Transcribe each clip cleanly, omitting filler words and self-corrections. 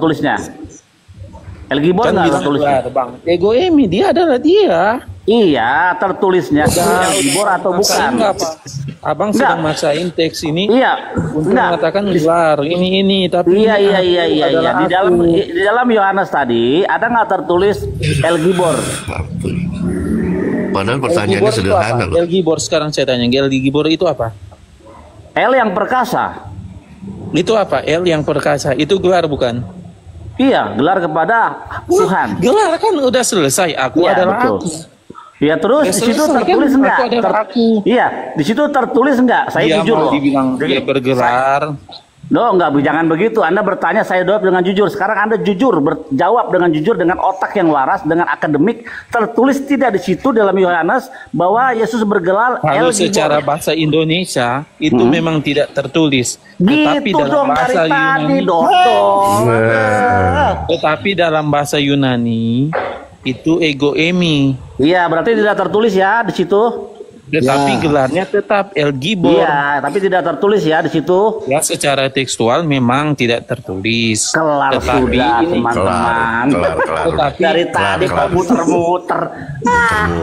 tertulisnya? El Gibor Kan nggak bilang tertulisnya? gelar, Bang. Ego Emi, dia adalah dia. Iya, tertulisnya El Gibor atau bukan? Enggak, Pak. Abang sedang maksain teks ini Iya, untuk enggak. mengatakan gelar ini, tapi Iya. aku adalah Di dalam Yohanes tadi ada nggak tertulis El Gibor? Padahal El pertanyaannya Gibor itu sederhana apa? loh. El Gibor sekarang saya tanya, El Gibor itu apa? El yang perkasa. Itu apa? El yang perkasa. Itu gelar bukan? Iya, gelar kepada Tuhan. Gelar kan udah selesai. Aku Iya, adalah betul. aku. Ya terus Ya, di situ selesai, tertulis kan? enggak? Aku adalah aku. Iya, di situ tertulis enggak? Saya Dia jujur mau loh. dibilang dia bergelar. Enggak, jangan begitu. Anda bertanya, saya jawab dengan jujur. Sekarang Anda jujur, jawab dengan jujur, dengan otak yang waras, dengan akademik. Tertulis tidak di situ dalam Yohanes bahwa Yesus bergelar Kalau El Gibor. secara bahasa Indonesia itu memang tidak tertulis. Tetapi Gitu dalam dong dari bahasa tadi, Yunani, Dodong. tetapi dalam bahasa Yunani itu ego emi. Iya, berarti tidak tertulis ya di situ. Tetapi gelarnya tetap El Gibor. Iya, tapi tidak tertulis ya di situ. Ya, secara tekstual memang tidak tertulis. Kelar Tetapi sudah, ini, teman-teman. Kelar. tetapi Dari tadi kok muter-muter.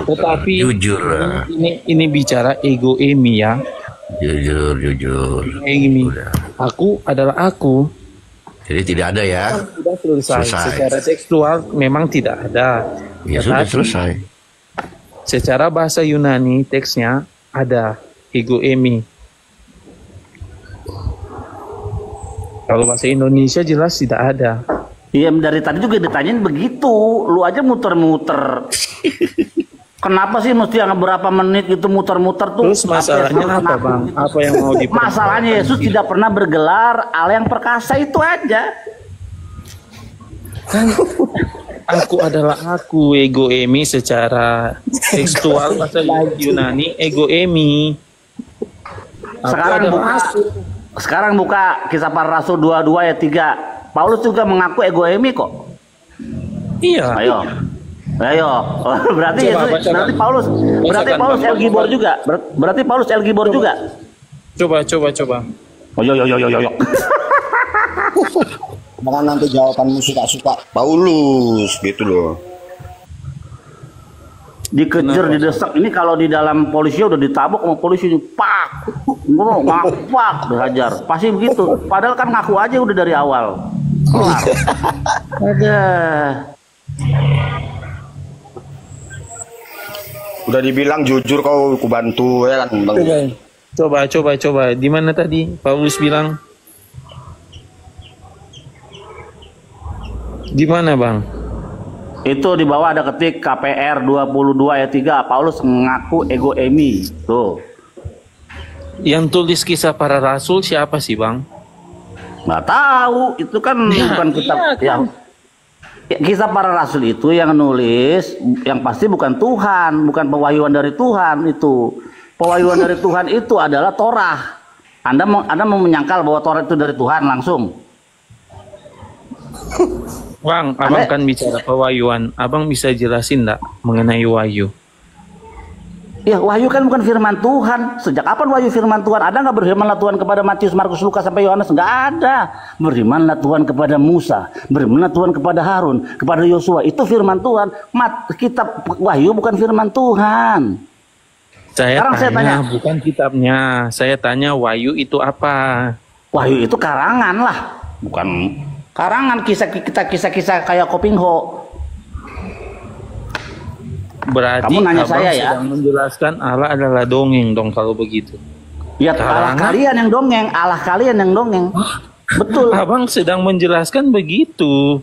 tetapi Jujur lah. ini bicara ego emi ya. Jujur. Emi. Aku adalah aku. Jadi tidak ada ya. Sudah selesai. Selesai. Secara tekstual memang tidak ada. Ya sudah Tetapi selesai. secara bahasa Yunani teksnya ada ego emi. Kalau bahasa Indonesia jelas tidak ada. Iya, dari tadi juga ditanyain begitu. Lu aja muter-muter. Kenapa sih mesti yang berapa menit gitu muter-muter tuh? Terus masalahnya apa, Bang? Apa yang mau dipermasalahkan? Masalahnya Yesus tidak pernah bergelar Allah yang perkasa, itu aja. Kan aku adalah aku, ego emi secara tekstual bahasa Yunani ego emi. Sekarang buka Kisah Para Rasul 22 ayat 3. Paulus juga mengaku ego emi kok. Iya. Ayo. Berarti berarti Paulus El Gibor juga. Berarti Paulus El Gibor juga. Coba. Oh, yo. Jangan nanti jawabanmu suka-suka Paulus gitu loh. Dikejar, didesak. Ini kalau di dalam polisi udah ditabok sama polisi, pak, dihajar. Pasti begitu. Padahal kan ngaku aja udah dari awal. Kelar. Ada. Udah dibilang jujur kau ku bantu ya kan Bang. Coba. Di mana tadi Paulus bilang? Di mana, Bang? Itu di bawah ada ketik KPR 22 ayat 3. Paulus mengaku ego emi. Tuh. Yang tulis Kisah Para Rasul siapa sih, Bang? Nggak tahu. Itu kan bukan kitab yang Kisah Para Rasul itu yang nulis, yang pasti bukan Tuhan, bukan pewahyuan dari Tuhan itu. Pewahyuan dari Tuhan itu adalah Torah. Anda mau menyangkal bahwa Torah itu dari Tuhan langsung? Bang, abang kan bicara pewahyuan. Abang bisa jelasin enggak mengenai wahyu? Ya, wahyu kan bukan firman Tuhan. Sejak kapan wahyu firman Tuhan? Ada nggak berfirmanlah Tuhan kepada Matius, Markus, Lukas sampai Yohanes? Nggak ada. Berfirmanlah Tuhan kepada Musa, berfirmanlah Tuhan kepada Harun, kepada Yosua. Itu firman Tuhan. Kitab wahyu bukan firman Tuhan. Sekarang saya tanya, bukan kitabnya. Saya tanya wahyu itu apa? Wahyu itu karangan lah, bukan karangan kisah-kisah kayak Kopingho. Berarti Kamu nanya abang saya ya? sedang menjelaskan Allah adalah dongeng dong kalau begitu. Ya, Allah kalian yang dongeng, Allah kalian yang dongeng. Betul. Abang sedang menjelaskan begitu.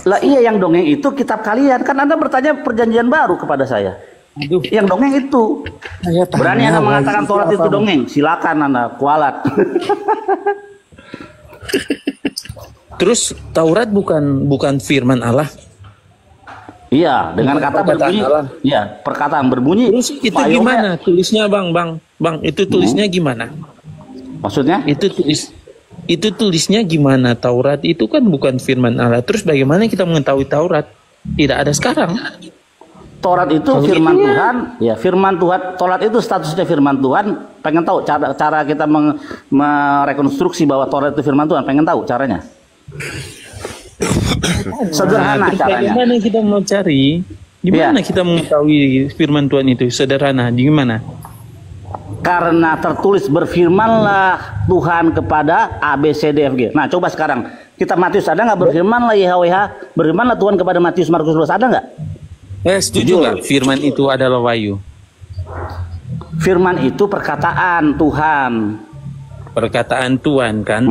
Lah iya, yang dongeng itu kitab kalian. Kan Anda bertanya perjanjian baru kepada saya. Aduh. Yang dongeng itu. Berani Anda mengatakan Taurat itu dongeng? Silakan Anda kualat. Terus Taurat bukan firman Allah. Iya, dengan kata berbunyi. Iya, perkataan berbunyi. Terus itu gimana tulisnya, Bang? Bang, itu tulisnya gimana? Maksudnya? Itu tulisnya gimana? Taurat itu kan bukan firman Allah. Terus bagaimana kita mengetahui Taurat? Tidak ada sekarang. Taurat itu firman Tuhan, ya firman Tuhan. Taurat itu statusnya firman Tuhan. Pengen tahu cara kita merekonstruksi bahwa Taurat itu firman Tuhan? Pengen tahu caranya? Sederhana terus caranya. bagaimana kita mau cari? Gimana kita mengetahui firman Tuhan itu sederhana? Gimana? Karena tertulis berfirmanlah Tuhan kepada A, B, C, D, F, G. Nah coba sekarang kita Matius ada nggak berfirmanlah YHWH, berfirmanlah Tuhan kepada Matius, Markus, Lukas, ada nggak? Setuju nggak firman itu adalah wahyu? Firman itu perkataan Tuhan. Perkataan Tuhan kan.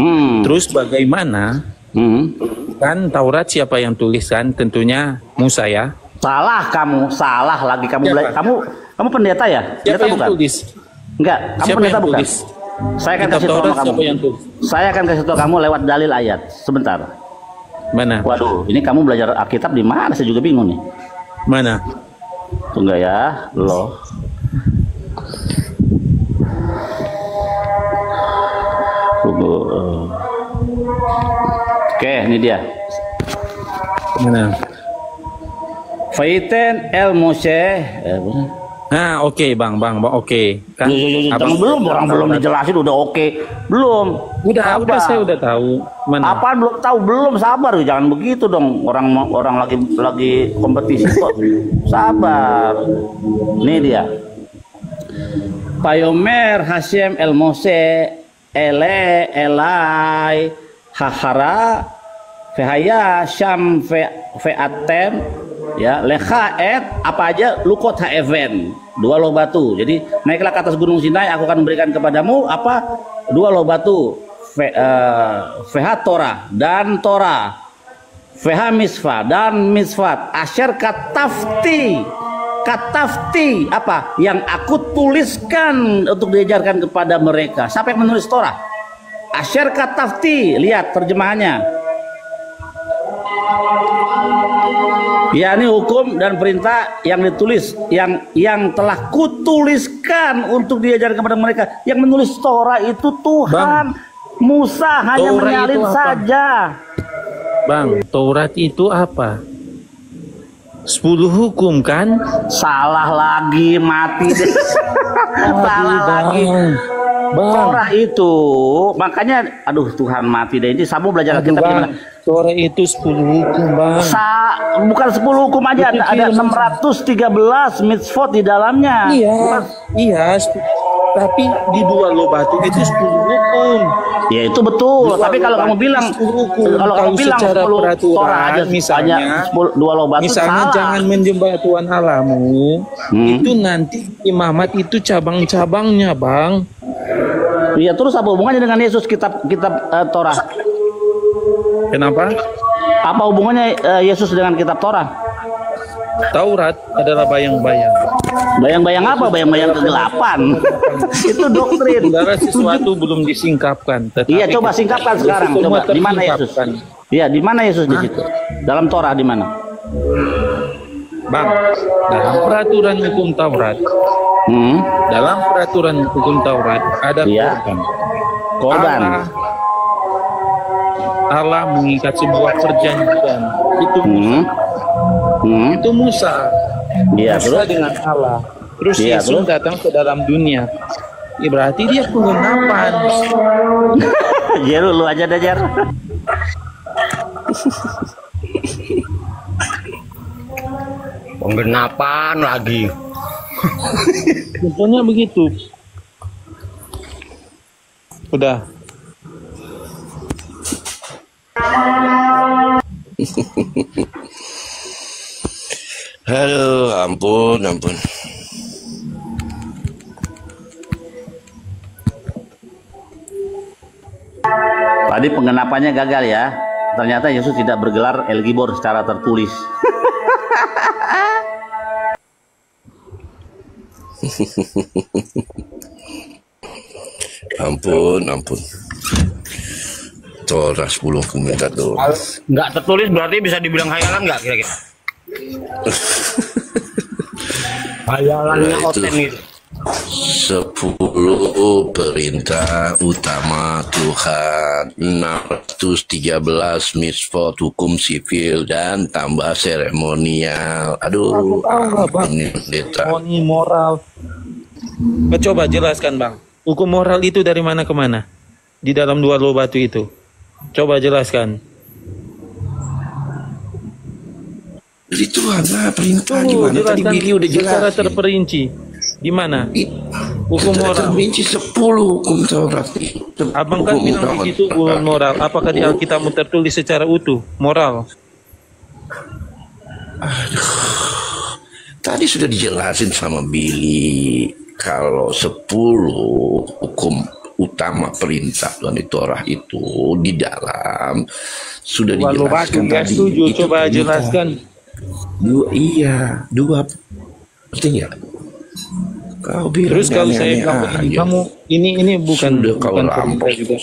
Terus bagaimana? Kan Taurat siapa yang tuliskan? Tentunya Musa ya. Salah kamu, salah lagi kamu. Kamu pendeta ya? Siapa Pendeta yang bukan? tulis? Enggak, kamu Siapa pendeta yang bukan? tulis? Saya akan Kitab kasih tahu Taurat sama kamu. siapa yang tulis? Saya akan kasih tahu kamu lewat dalil ayat. Sebentar. Mana? Waduh, ini kamu belajar Alkitab di mana? Saya juga bingung nih. Mana? Tunggu ya, loh. Tunggu. Oke, ini dia. Mana? Faiten el Moshe. Nah, oke, Bang, oke. Kan Jangan belum, orang belum dijelasin udah oke. Belum. Udah saya udah tahu. Mana? Apaan belum tahu? Belum, sabar. Jangan begitu dong. Orang lagi kompetisi kok. Sabar. Ini dia. Payomer Hashem el Mose Elai Hahara Fehaya Syam Featem ya lecha apa aja lukot haeven 2 loh batu. Jadi naiklah ke atas gunung Sinai, aku akan memberikan kepadamu apa 2 loh batu feha Torah dan Torah feha misfa dan misfat asher katafti apa yang aku tuliskan untuk diajarkan kepada mereka. Siapa yang menulis Torah? Asher katafti, lihat terjemahannya. Ya, ini hukum dan perintah yang ditulis, yang telah kutuliskan untuk diajarkan kepada mereka. Yang menulis Torah itu Tuhan. Musa hanya Torah menyalin saja. Bang, Taurat itu apa? 10 hukum kan? Salah lagi, mati deh. Salah lagi. Torah itu, makanya, aduh Tuhan mati deh. Ini Samu belajar kita gimana? Torah itu 10 hukum, Bang. Bukan 10 hukum aja, ada 613 mitzvot di dalamnya. Iya. Tapi di 2 loh batu itu 10 hukum. Ya itu betul. Tapi kalau kamu bilang, kalau kamu bilang 10 Torah aja, misalnya 2 loh batu, misalnya salah. jangan menyembah Tuhan Allahmu. Itu nanti imamat itu cabang-cabangnya, Bang. Iya, terus apa hubungannya dengan Yesus kitab Torah? Kenapa? Apa hubungannya Yesus dengan kitab Torah? Taurat adalah bayang-bayang. Bayang-bayang apa? Bayang-bayang kegelapan. Itu doktrin. Saudara, sesuatu belum disingkapkan. Iya, coba singkapkan sekarang. Coba di mana Yesus? Iya, di mana Yesus di situ? Dalam Torah di mana? Bang, dalam peraturan hukum Taurat, dalam peraturan hukum Taurat ada korban. Allah mengikat sebuah perjanjian. Itu Musa. Itu Musa. Iya, Musa dengan Allah. Terus Yesus datang ke dalam dunia. Ya, berarti dia penggenapan. Jer, lu aja dah, Jer. Penggenapan lagi. Contohnya begitu. Udah. Aduh, ampun. Tadi penggenapannya gagal ya. Ternyata Yesus tidak bergelar El Gibor secara tertulis. Ampun. Torah 10 komentar doang. Nggak tertulis berarti bisa dibilang hayalan nggak kira-kira? Hayalannya oten gitu. 10 perintah utama Tuhan, 613 mitzvot hukum sivil dan tambah seremonial. Aduh, ini pendeta. Seremoni moral. Coba jelaskan, Bang. Hukum moral itu dari mana ke mana? Di dalam 2 loh batu itu. Coba jelaskan. Dari Tuhan, nah perintah Tunggu, gimana? Tadi jelaskan Billy udah secara jelasin. terperinci. Di mana? Hukum Secara moral. terperinci 10 hukum Taurat. Abang kan bilang begitu hukum moral. Apakah di Alkitabmu tertulis secara utuh moral? Tadi sudah dijelasin sama Billy kalau 10 hukum utama perintah Tuhan di Torah itu di dalam sudah Walau dijelaskan nggak tadi. setuju, Itu coba perintah. jelaskan. Dua. Ngerti nggak? Kau bilang Terus kalau saya bilang begini, kamu ini bukan sudah kau bukan rampok, perintah juga.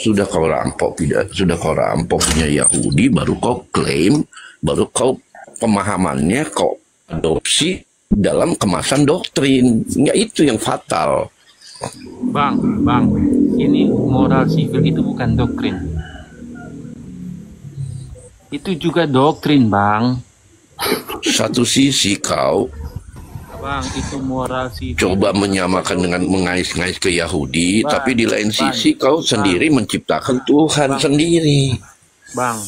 sudah kau rampok punya Yahudi, baru kau klaim, baru kau pemahamannya kau adopsi dalam kemasan doktrin. Ya itu yang fatal. Bang, ini moral sivil itu bukan doktrin. Itu juga doktrin, Bang. Satu sisi kau Bang, itu moral sivil. coba menyamakan dengan mengais-ngais ke Yahudi, Bang, tapi di lain Bang, sisi kau sendiri menciptakan Tuhan sendiri. Bang,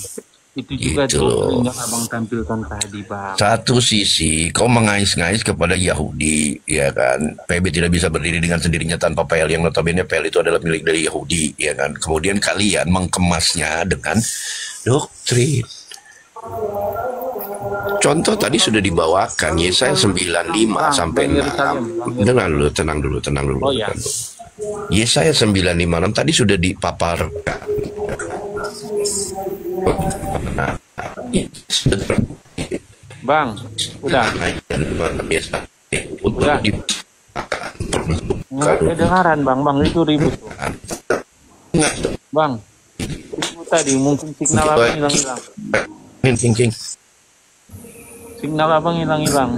itu juga Gitu doktrin loh. yang Abang tampilkan tadi, Bang. Satu sisi kau mengais-ngais kepada Yahudi, ya kan? PB tidak bisa berdiri dengan sendirinya tanpa PL, yang notabene PL itu adalah milik dari Yahudi, ya kan? Kemudian kalian mengemasnya dengan doktrin. Contoh tadi sudah dibawakan Yesaya 95 sampai 6. Tenang dulu. Oh ya. Yesaya 956 tadi sudah dipaparkan. Nah, sudah terbukti. Bang, udah. Udah. Nggak kedengaran, Bang itu ribut tuh. Bang, ribut tadi mungkin signal Abang hilang-hilang. King. Signal Abang hilang-hilang.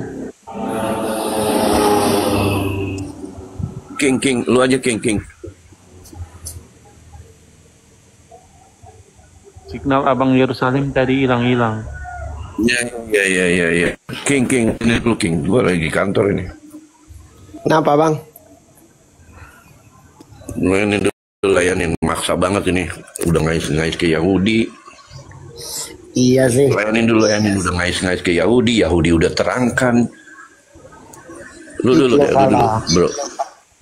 King, lu aja King. Signal Abang Yerusalem tadi hilang-hilang. Ya. King, ini dulu King. Gua lagi di kantor ini. Kenapa bang? Layanin maksa banget ini. Udah ngais-ngais ke Yahudi. Iya sih. Layanin udah ngais-ngais ke Yahudi udah terangkan. Lu dulu, bro.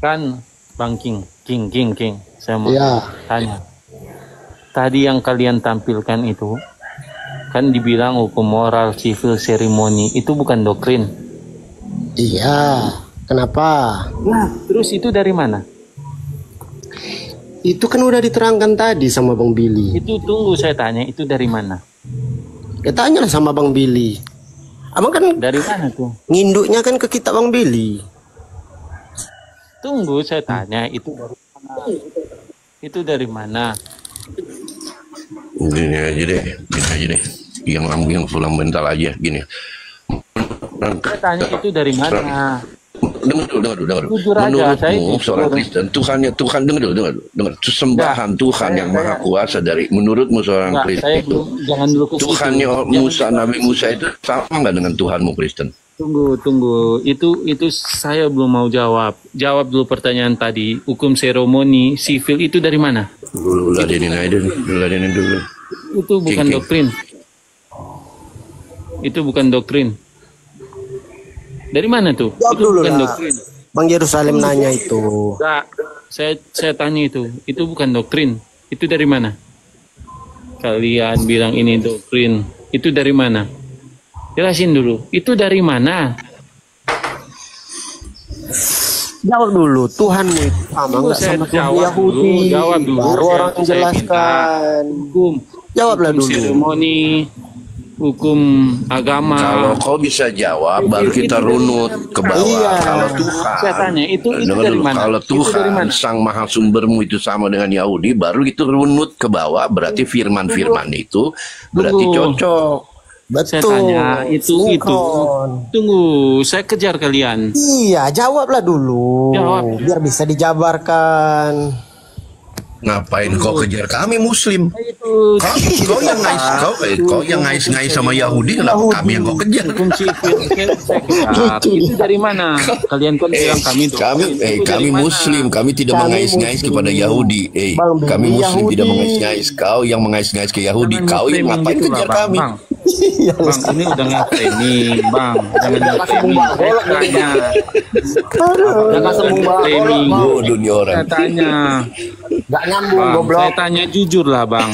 Kan Bang King. Saya mau Iya. tanya. Tadi yang kalian tampilkan itu kan dibilang hukum moral, civil, seremoni, itu bukan doktrin. Iya. Kenapa? Nah, terus itu dari mana? Itu kan udah diterangkan tadi sama Bang Billy. Itu tunggu saya tanya, itu dari mana? Ya tanyalah sama Bang Billy. Abang kan Dari mana tuh? nginduknya kan ke kita Bang Billy. Tunggu saya tanya, itu dari mana? Itu dari mana? Gini aja deh. Yang fundamental aja gini. Saya tanya itu dari mana? Dengar dulu. Jujur aja, saya Menurutmu jujur. seorang Kristen, Tuhan, dengar. Sembahan Tuhan yang maha kuasa dari menurutmu seorang Enggak, saya Kristen. belum, jangan dulu ke situ. Tuhannya Musa, Nabi Musa itu sama nggak dengan Tuhanmu Kristen? Tunggu. Itu saya belum mau jawab. Jawab dulu pertanyaan tadi. Hukum seremoni, sivil itu dari mana? Lu ladenin dulu. Itu bukan King. doktrin. Itu bukan doktrin. Dari mana tuh? Jawab Itu dulu bukan lah. doktrin. Bang Yerusalem nanya itu. Enggak. Saya tanya itu. Itu bukan doktrin. Itu dari mana? Kalian bilang ini doktrin. Itu dari mana? Jelasin dulu. Itu dari mana? Jawab dulu. Tuhanmu itu sama nggak Saya sama Tuhan jawab Yahudi? dulu, jawab dulu. Baru orang Saya menjelaskan. Hukum. Jawablah Hukum dulu. seremoni, hukum agama. Kalau kau bisa jawab, baru kita runut ke bawah. Iya. Kalau Tuhan, Saya tanya, itu dengar dari dulu. mana? Kalau Itu dari Tuhan, mana? sang maha sumbermu itu sama dengan Yahudi, baru itu runut ke bawah. Berarti firman-firman itu berarti Tunggu. cocok. Saya Betul. tanya itu. Sinkron. Tunggu, saya kejar kalian. Iya, jawablah dulu. Jawab. Biar bisa dijabarkan. Ngapain kau kejar kami Muslim? Itu Kau yang ngais sama Yahudi, kenapa kami yang kau kejar? hukum sivil. Saya kejar. Itu dari mana? Kalian kan bilang kami doktrin. Itu dari Kami mana? Muslim, kami tidak Kami mengais-ngais Muslim. kepada Yahudi. Bang, Kami Muslim Yahudi. tidak mengais-ngais. Kau yang mengais-ngais ke Yahudi. Jangan Kau yang framing ngapain gitu lah, kejar Bang. kami? Bang, Bang, ini udah nge-framing, Bang. Jangan nge-framing. Saya tanya. Jangan sembung Framing. Oh, dunia orang. Saya tanya. Gak nyambung Bang, goblok. saya tanya jujur lah, Bang.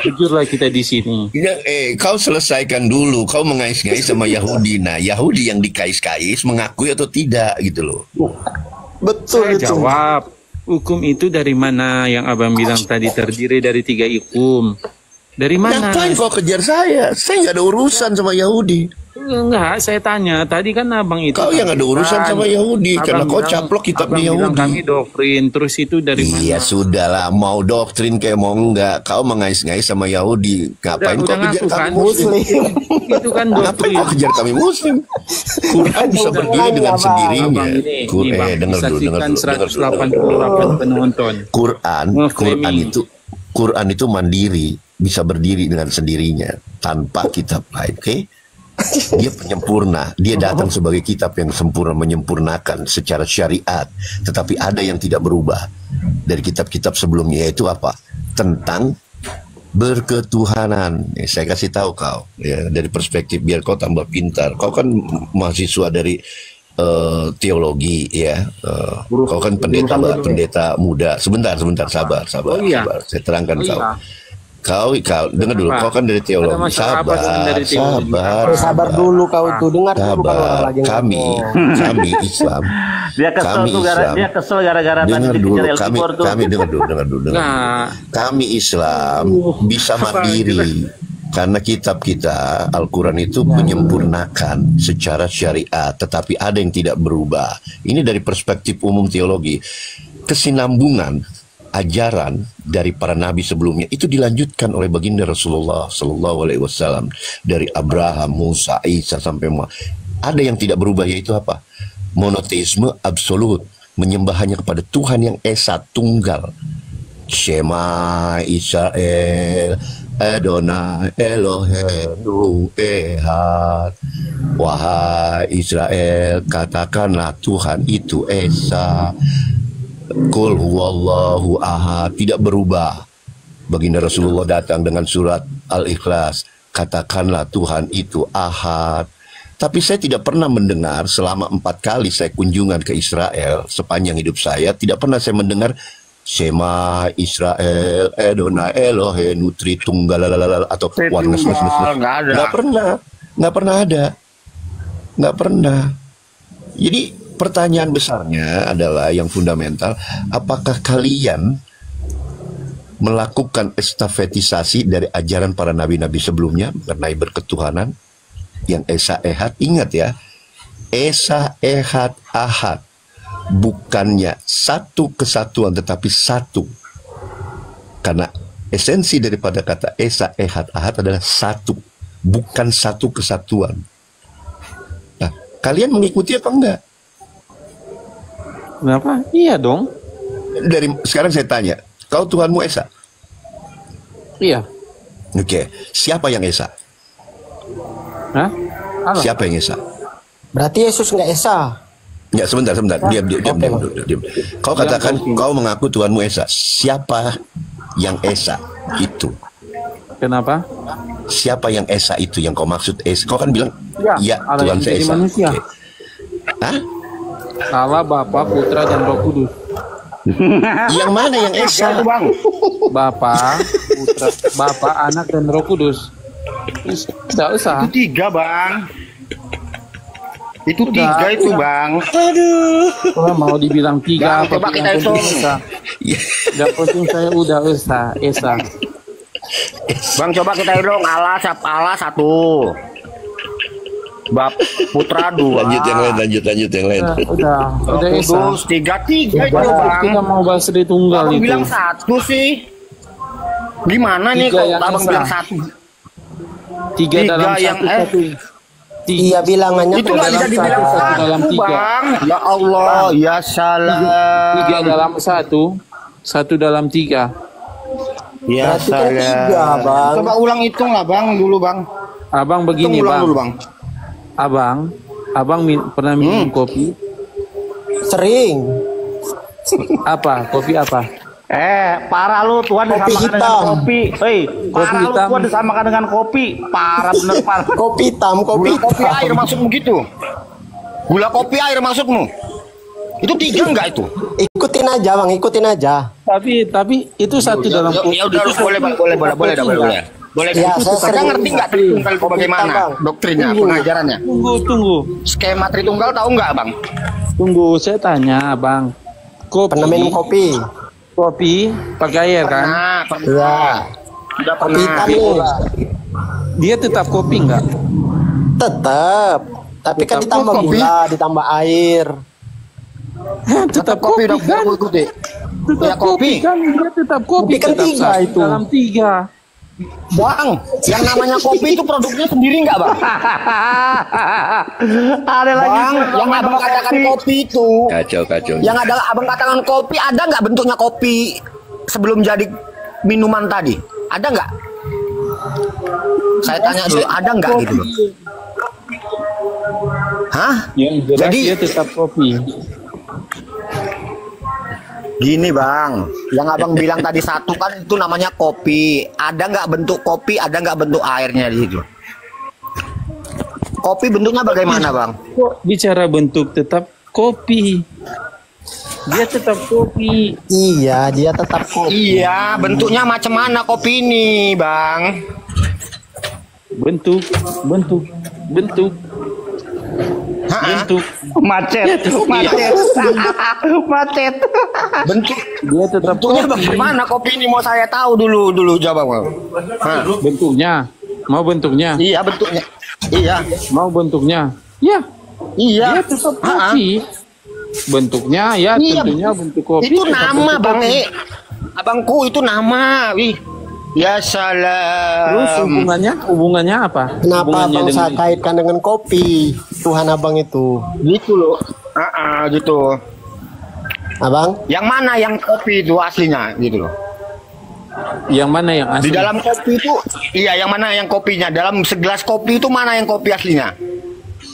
Jujur lah kita di sini. Ya, kau selesaikan dulu. Kau mengais-ngais sama Yahudi. Nah, Yahudi yang dikais-kais mengakui atau tidak gitu loh. Betul Saya itu. jawab, hukum itu dari mana? Yang abang bilang tadi terdiri dari 3 hukum. Dari mana? Ngapain kau kejar saya? Saya nggak ada urusan sama Yahudi. Enggak, saya tanya. Tadi kan abang itu. Kau yang ada urusan sama Yahudi, karena kau bilang- caplok kitabnya abang bilang Yahudi. kami doktrin, terus itu dari mana? Iya sudahlah, mau doktrin kayak mau enggak, kau mengais-ngais sama Yahudi. Ngapain kau kejar ngaku kami kan? Muslim? Itu kan Ngapain doktrin. kau kejar kami Muslim? Quran bisa berdiri dengan sendirinya. Abang ini bang, Dengar dulu, dengar disaksikan dulu, dengar dulu. 188 penonton. Quran itu mandiri, bisa berdiri dengan sendirinya tanpa kitab lain, oke? Dia penyempurna, dia datang sebagai kitab yang sempurna, menyempurnakan secara syariat, tetapi ada yang tidak berubah dari kitab-kitab sebelumnya, yaitu apa? Tentang berketuhanan. Saya kasih tahu kau ya, dari perspektif biar kau tambah pintar. Kau kan mahasiswa dari teologi ya. Kau kan pendeta muda. Sebentar, sabar. Oh, iya. Sabar. Saya terangkan Oh, kau. iya. Kau dengar dulu. Kenapa? Kau kan dari teologi. Ada masalah apa dengan dari teologi? Sabar dulu kau tuh, dengar dulu kalau orang Sabar. lagi Kami ngomong. Islam. Dia kesel Kami tuh Islam. dia kesel gara-gara tadi Dengar dulu, dikejar El Kibor tuh. kami dengar dulu. Nah, Kami Islam bisa mandiri karena kitab kita Al-Quran itu menyempurnakan secara syariat, tetapi ada yang tidak berubah. Ini dari perspektif umum teologi. Kesinambungan ajaran dari para nabi sebelumnya itu dilanjutkan oleh baginda Rasulullah Sallallahu Alaihi Wasallam, dari Abraham, Musa, Isa sampai ada yang tidak berubah, yaitu apa? Monoteisme absolut, menyembah hanya kepada Tuhan yang esa tunggal. Shema Israel Adonai Eloheinu Ehad. Wahai Israel, katakanlah Tuhan itu esa. Qul huwallahu ahad, tidak berubah. Baginda Rasulullah datang dengan surat Al-Ikhlas, katakanlah Tuhan itu ahad. Tapi saya tidak pernah mendengar, selama 4 kali saya kunjungan ke Israel sepanjang hidup saya, tidak pernah saya mendengar Shema Israel Adonai Eloheinu Tritunggal atau nggak pernah. Jadi pertanyaan besarnya adalah yang fundamental, apakah kalian melakukan estafetisasi dari ajaran para nabi-nabi sebelumnya mengenai berketuhanan yang Esa Ehad? Ingat ya, Esa Ehad Ahad, bukannya satu kesatuan tetapi satu, karena esensi daripada kata Esa Ehad Ahad adalah satu, bukan satu kesatuan. Nah, kalian mengikuti apa enggak? kenapa? Iya dong. Dari sekarang saya tanya, kau Tuhanmu Esa? Iya. Oke, siapa yang Esa? Hah? Apa? Siapa yang Esa? Berarti Yesus nggak esa. Ya, sebentar. Diam. Kau katakan kau mengaku Tuhanmu Esa. Siapa yang Esa itu? Kenapa? Siapa yang Esa itu yang kau maksud Esa? Kau kan bilang, Ya, ya Allah Tuhan yang saya jadi Esa. manusia. Oke. Hah? Allah, Bapa, Putra, dan Roh Kudus. Yang mana yang Esa? Bapa, Putra, Bapa, Anak, dan Roh Kudus. Tidak usah. Itu 3 bang. Itu Udah, 3 itu udah. bang. Kalau mau dibilang 3, Bang, apa coba yang kita penting hitung. Esa. Yang penting saya udah Esa. Bang coba kita hitung, Allah 1. Bap Putra 2. Lanjut yang lain. Udah Esa. Kudus 3 itu Kita bang. mau bahas dari tunggal Abang itu. bilang 1 sih. Gimana nih 3 kok yang abang Esa. bilang 1? 3 dalam yang 1. Iya bilangannya Itu tuh nggak bisa dalam dibilang satu, 1 dalam 3. bang. Ya Allah, ya salam. 3 dalam 1. 1 dalam 3. Ya Berarti kan 3, salam. Bang. Coba ulang hitung lah bang dulu bang. Abang Hitung begini ulang bang. dulu bang. Abang pernah minum kopi? Sering. Apa? Kopi apa? Parah lu, Tuhan Kopi disamakan dengan hitam. kopi. Hei, parah lu, hitam. Tuhan disamakan dengan kopi. Parah bener parah. Kopi hitam, kopi Gula kopi hitam. air maksudmu gitu? Gula kopi air maksudmu? Itu 3 enggak itu? Ikutin aja bang, ikutin aja. Tapi itu satu dalam Ya udah, boleh. Boleh. Ya, saya Kita sering- ngerti nggak Tritunggal itu bagaimana Bang. doktrinnya, pengajarannya? Tunggu. Skema Tritunggal tahu nggak, Bang? Tunggu, saya tanya, Bang. Pernah minum kopi? Kopi pakai air kan? Pernah. Iya. Sudah Kopi hitam pernah. nih. Dia tetap kopi enggak? Tetap. Tapi kan Tetap ditambah kopi. gula, ditambah air. Tetap kopi kopi dong, kan? aku ikuti. Tetap Ya, kopi. kan? Dia tetap kopi. Kopi kan tetap 3 satu itu. dalam 3. Bang, yang namanya kopi itu produknya sendiri nggak, Bang? Ada lagi Bang, yang abang katakan kopi itu, Kacau. yang ada abang katakan kopi, ada nggak bentuknya kopi sebelum jadi minuman tadi? Ada nggak? Saya tanya dulu, ada nggak gitu loh? Hah? Yang jelas Jadi- dia tetap kopi. Gini bang, yang abang bilang tadi satu kan itu namanya kopi. Ada nggak bentuk kopi, ada nggak bentuk airnya di situ? Kopi bentuknya bagaimana bang? Kok bicara bentuk tetap kopi? Dia tetap kopi. Iya, dia tetap kopi. Iya, bentuknya macam mana kopi ini bang? Bentuk. Ha-ha. Bentuk. macet. Bentuk Dia tetap bentuknya kopi. bagaimana kopi ini mau saya tahu dulu jawab bang. Hah? Bentuknya. Mau bentuknya? Iya bentuknya. Iya, Mau bentuknya? Ya. iya. Dia tetap Ha-ha. kopi. Bentuknya ya Iya, tentunya bentuk kopi. Itu tetap nama bentuk bang, kopi. abangku itu nama. Wih, ya salam. Terus hubungannya apa? Kenapa Hubungannya abang saya dengan kaitkan dengan kopi? Tuhan abang itu. Gitu loh. Gitu. Abang? Yang mana yang kopi itu aslinya gitu loh. yang mana yang Di asli? dalam kopi itu iya yang mana yang kopinya? Dalam segelas kopi itu mana yang kopi aslinya?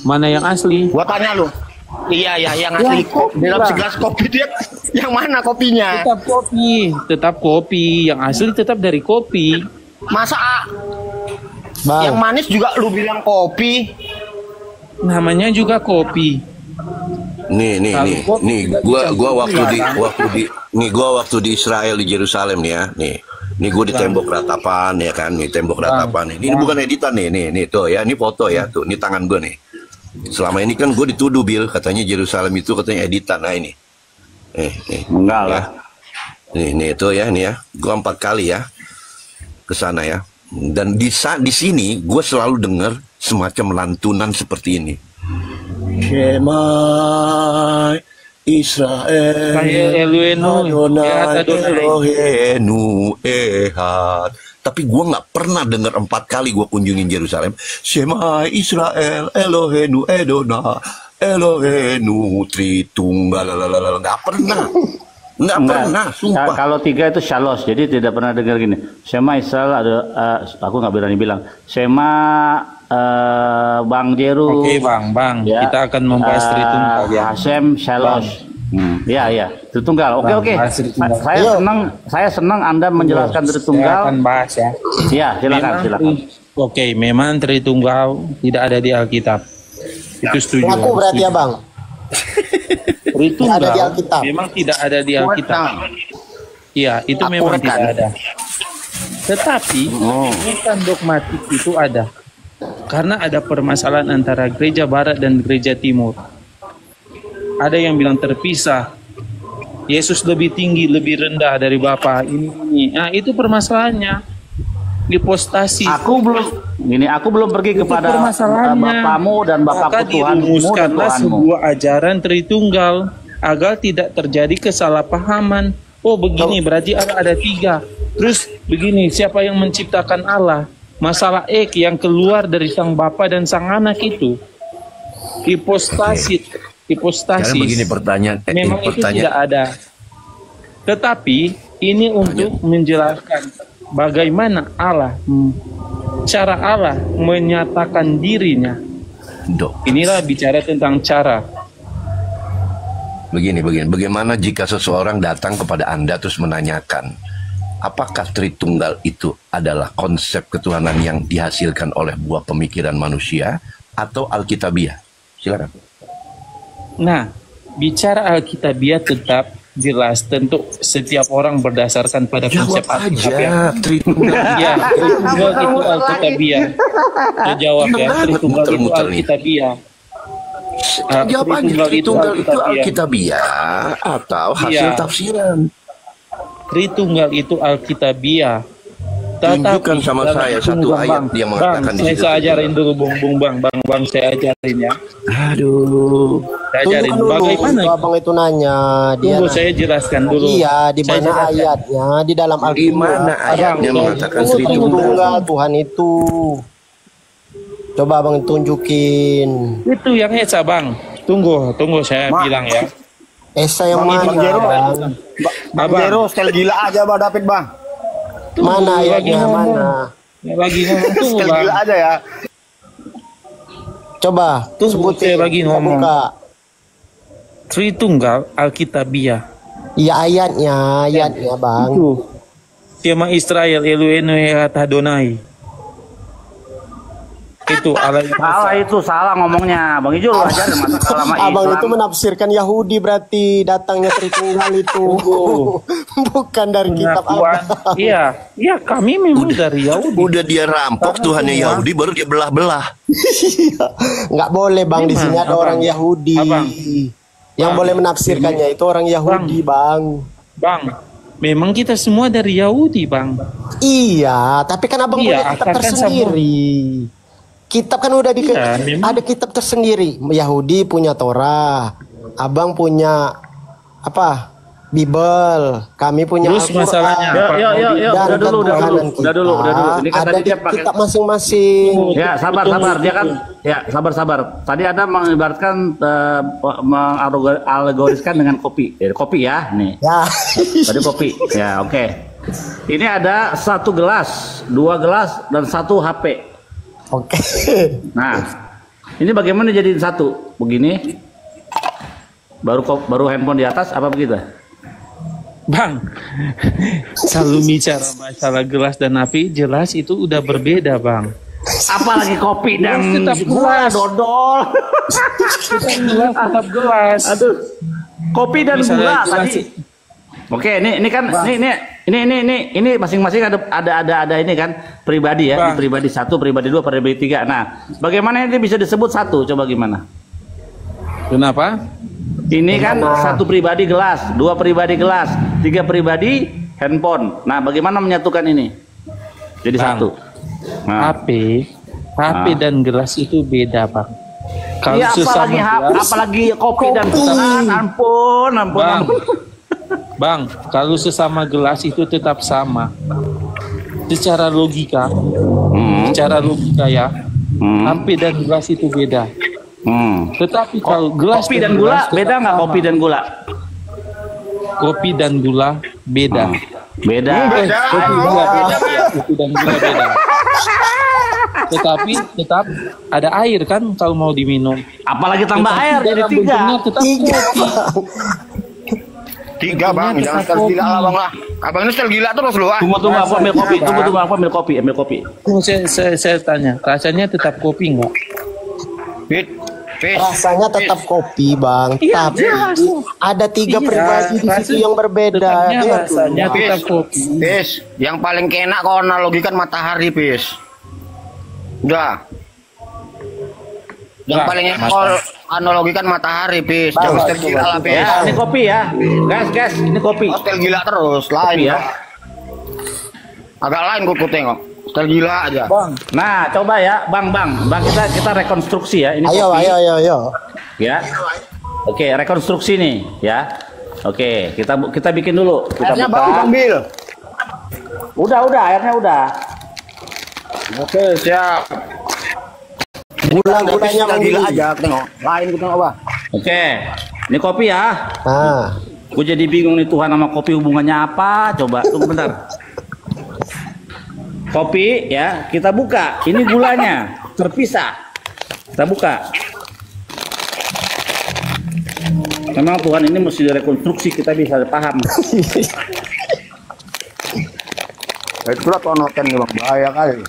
Mana yang asli? Gua tanya lu. Iya yang asli kopi dalam lah. segelas kopi dia yang mana kopinya? Tetap kopi. Yang asli tetap dari kopi. Masa yang Bang, manis juga lu bilang kopi? Namanya juga kopi. Nih, Kalau gua waktu di Israel di Yerusalem nih ya, nih gue di tembok ratapan ya kan, nih tembok ratapan nih. Ini bukan editan nih tuh ya, ini foto ya tuh, ini tangan gue nih. Selama ini kan gue dituduh Bill, katanya Yerusalem itu katanya editan, nah ini. Enggak Ya. lah. Nih itu ya, nih ya, gue 4 kali ya ke sana ya. Dan di sini gue selalu dengar semacam lantunan seperti ini. Shema Israel Adonai Elohenu Ehad. Tapi gue nggak pernah dengar 4 kali gue kunjungin Yerusalem. Shema Israel Elohenu Adonai Elohenu Tritunggal. Nggak pernah. Nggak pernah, sumpah. Kalau 3 itu shalos, jadi tidak pernah dengar gini. Shema Israel ada, aku nggak berani bilang. Shema Bang Jeru. Oke bang, Ya. kita akan membahas Tritunggal ya. Hasem shalos. Ya, Tritunggal. Oke. bahas Tritunggal. Saya senang Anda menjelaskan Saya Tritunggal. akan bahas ya. Ya, silakan. Oke, memang Tritunggal tidak ada di Alkitab. Itu setuju. ngaku berarti Setuju. ya bang. Tritunggal Tidak ada di Alkitab. memang tidak ada di Alkitab. Iya, itu Aku memang rekan. tidak ada. Tetapi bukan dogmatik itu ada. Karena ada permasalahan antara gereja barat dan gereja timur. Ada yang bilang terpisah. Yesus lebih tinggi, lebih rendah dari Bapa. Ini. Nah, itu permasalahannya. Hipostasi. Aku belum pergi Itu kepada permasalahannya. Bapamu dan Bapakku Maka Tuhanmu dan dirumuskanlah Tuhanmu. sebuah ajaran Tritunggal agar tidak terjadi kesalahpahaman. Oh begini berarti ada 3. Terus begini, siapa yang menciptakan Allah? Masalah yang keluar dari sang Bapa dan sang Anak itu hipostasis. Sekarang begini pertanyaan. Memang itu tidak ada. Tetapi ini untuk menjelaskan bagaimana Allah, cara Allah menyatakan dirinya. Dok. Inilah bicara tentang cara. Begini. Bagaimana jika seseorang datang kepada Anda terus menanyakan, apakah Tritunggal itu adalah konsep ketuhanan yang dihasilkan oleh buah pemikiran manusia atau Alkitabiah? Silakan. Nah, bicara Alkitabiah tetap jelas, tentu setiap orang berdasarkan pada konsep Alkitabiah. Tritunggal. Ya, Tritunggal itu Alkitabiah. Saya jawab ya, Tritunggal itu Alkitabiah. Jawab aja, Tritunggal itu Alkitabiah atau hasil tafsiran? Tritunggal itu Alkitabiah. Tunjukkan sama saya satu ayat yang mengatakan di situ. Saya ajarin dulu, Bang, saya ajarin ya. Aduh. Saya ajarin Tunggu dulu, bagaimana. abang itu nanya. Tunggu, saya jelaskan dulu. Iya, di Saya mana jelaskan. ayatnya di dalam Di Alkitab? mana ayatnya Abang, mengatakan tunggu, Tritunggal? Tunggal Tuhan itu. Coba abang tunjukin. Itu yang Esa, Bang. Tunggu saya bilang ya. Esa yang mana? Bang Jero. Bang? Bang Jero, sekali gila aja Bang David Bang. Tunggu, Mana lagi ayatnya? ngomong. Mana? Lagi ngomong, tunggu, Sekali Bang. gila aja ya. Coba Tunggu, sebutin. saya lagi Kita ngomong. buka. Tritunggal Alkitabiah. Iya ayatnya bang. Itu. Tema Israel Eloheinu Echad Adonai. Itu Allah yang Salah itu, salah ngomongnya. Bang Ijul ajarin masa salah sama Abang Islam. itu menafsirkan Yahudi berarti datangnya Tritunggal itu. Bukan dari kitab pengakuan. abang. Iya, kami memang dari Yahudi. Udah dia rampok Tuhannya Yahudi, baru dia belah-belah. Nggak boleh bang, di sini ada Abang. orang Yahudi. Abang. Yang Bang. boleh menafsirkannya itu orang Yahudi bang. Bang, memang kita semua dari Yahudi, Bang. Iya, tapi kan abang Iya, punya kitab asalkan tersendiri. Kitab kan udah Iya, memang. ada kitab tersendiri. Yahudi punya Torah, abang punya apa? Bible. Kami punya Terus Al-Quran. masalahnya Yo, apa? yo, yo, yo. Dan Udah dulu. ketuhanan Udah dulu. Ini kan ada tadi di dia pakai. kitab masing-masing. Ya, sabar. Dia kan, ya sabar. Tadi Anda mengibaratkan, mengalegoriskan dengan kopi. Kopi ya, nih. Ya. Tadi kopi. Ya, oke. Ini ada 1 gelas, 2 gelas, dan 1 HP. Oke. Nah, ini bagaimana jadiin 1? Begini. Baru handphone di atas, apa begitu? Bang, selalu bicara masalah gelas dan api, jelas itu udah berbeda, Bang. Apalagi kopi dan Tetap gula, gelas. dodol. Gelas tetap gelas. Aduh, kopi dan Misalnya gula gelas- tadi. Oke, ini kan, ini masing-masing ada ini kan pribadi ya, Bang. ini pribadi 1, pribadi 2, pribadi 3. Nah, bagaimana ini bisa disebut 1? Coba gimana? Kenapa? Ini kan 1 pribadi gelas, 2 pribadi gelas, 3 pribadi handphone. Nah, bagaimana menyatukan ini? Jadi Bang. 1. Nah. HP dan gelas itu beda, Bang. Kalau Iya, sesama gelas, apalagi kopi dan ampun. Bang, Bang, kalau sesama gelas itu tetap sama. Secara logika ya, HP dan gelas itu beda. Tetapi kalau gelas Kopi dan gula gelas beda tetap nggak? sama. Kopi dan gula? Kopi dan gula beda. Beda. Kopi gula beda, ya. Kopi dan gula beda. Tetapi tetap ada air kan kalau mau diminum. Apalagi tambah Tetapi air jadi dalam 3. bentuknya tetap kopi. 3 Bang, jangan tetap sekali gila kopi. lah Bang lah. Abang ini sekali gila terus lu ah. Tunggu aku ambil kopi. Ambil kopi. Saya tanya, rasanya tetap kopi nggak? Fit. Rasanya tetap kopi bang, Iya, tapi jelas. ada 3 pribadi di situ yang berbeda. Tetapnya Gitu. rasanya tetap kopi. Pis, yang paling kena kalau analogikan matahari, Pis. Udah. Yang Bang, paling enak Mas, kalau analogikan matahari, Pis. Jangan setel gila lah, Pis. Ya, ini kopi ya. Guys, ini kopi. Oh, setel gila terus, lain Kopi ya. Bang. Agak lain gue tengok. Setel gila aja. Bang, Nah, coba ya, Bang, kita rekonstruksi ya. Ini Ayo, kopi. ayo. Ya. Oke, rekonstruksi nih, ya. Oke, kita bikin dulu. Kita Airnya buka. Bang ambil. Udah, airnya udah. Oke, siap. Gulanya Setel bang gila Willy. aja, tengok. Lain gue tengok apa? Oke. Ini kopi ya. Nah, Gue jadi bingung nih Tuhan sama kopi hubungannya apa? Coba tunggu bentar. Kopi ya, kita buka. Ini gulanya terpisah. Kita buka. Memang Tuhan ini mesti direkonstruksi, kita bisa paham. Itulah tonoten nih bang, bahaya kali.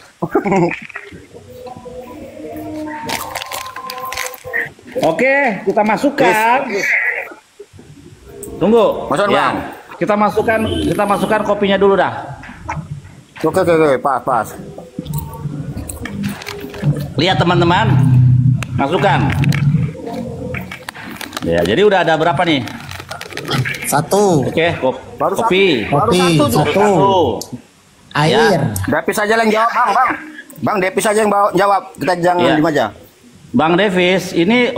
Oke, kita masukkan. Tunggu. Masukkan, ya. Bang. Kita masukkan kopinya dulu dah. Oke, pas. Lihat teman-teman, masukkan. Ya, jadi udah ada berapa nih? 1. Oke, Baru kopi. Kopi. Satu. Air. Depis aja yang jawab bang. Bang Depis aja yang jawab. Kita jangan Ya. diem aja. Bang Davis, ini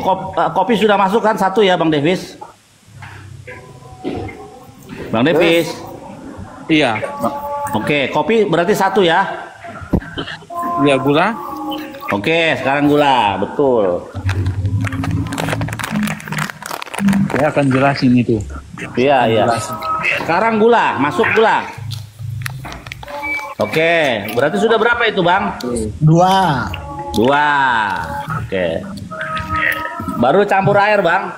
kopi sudah masuk kan satu ya Bang Davis? Bang Davis. Iya. Oke, kopi berarti satu ya? Ya gula. Oke, sekarang gula, betul. Saya akan jelasin itu. Iya. Sekarang gula, masuk gula. Oke, berarti sudah berapa itu Bang? 2. 2. Oke. Baru campur air Bang.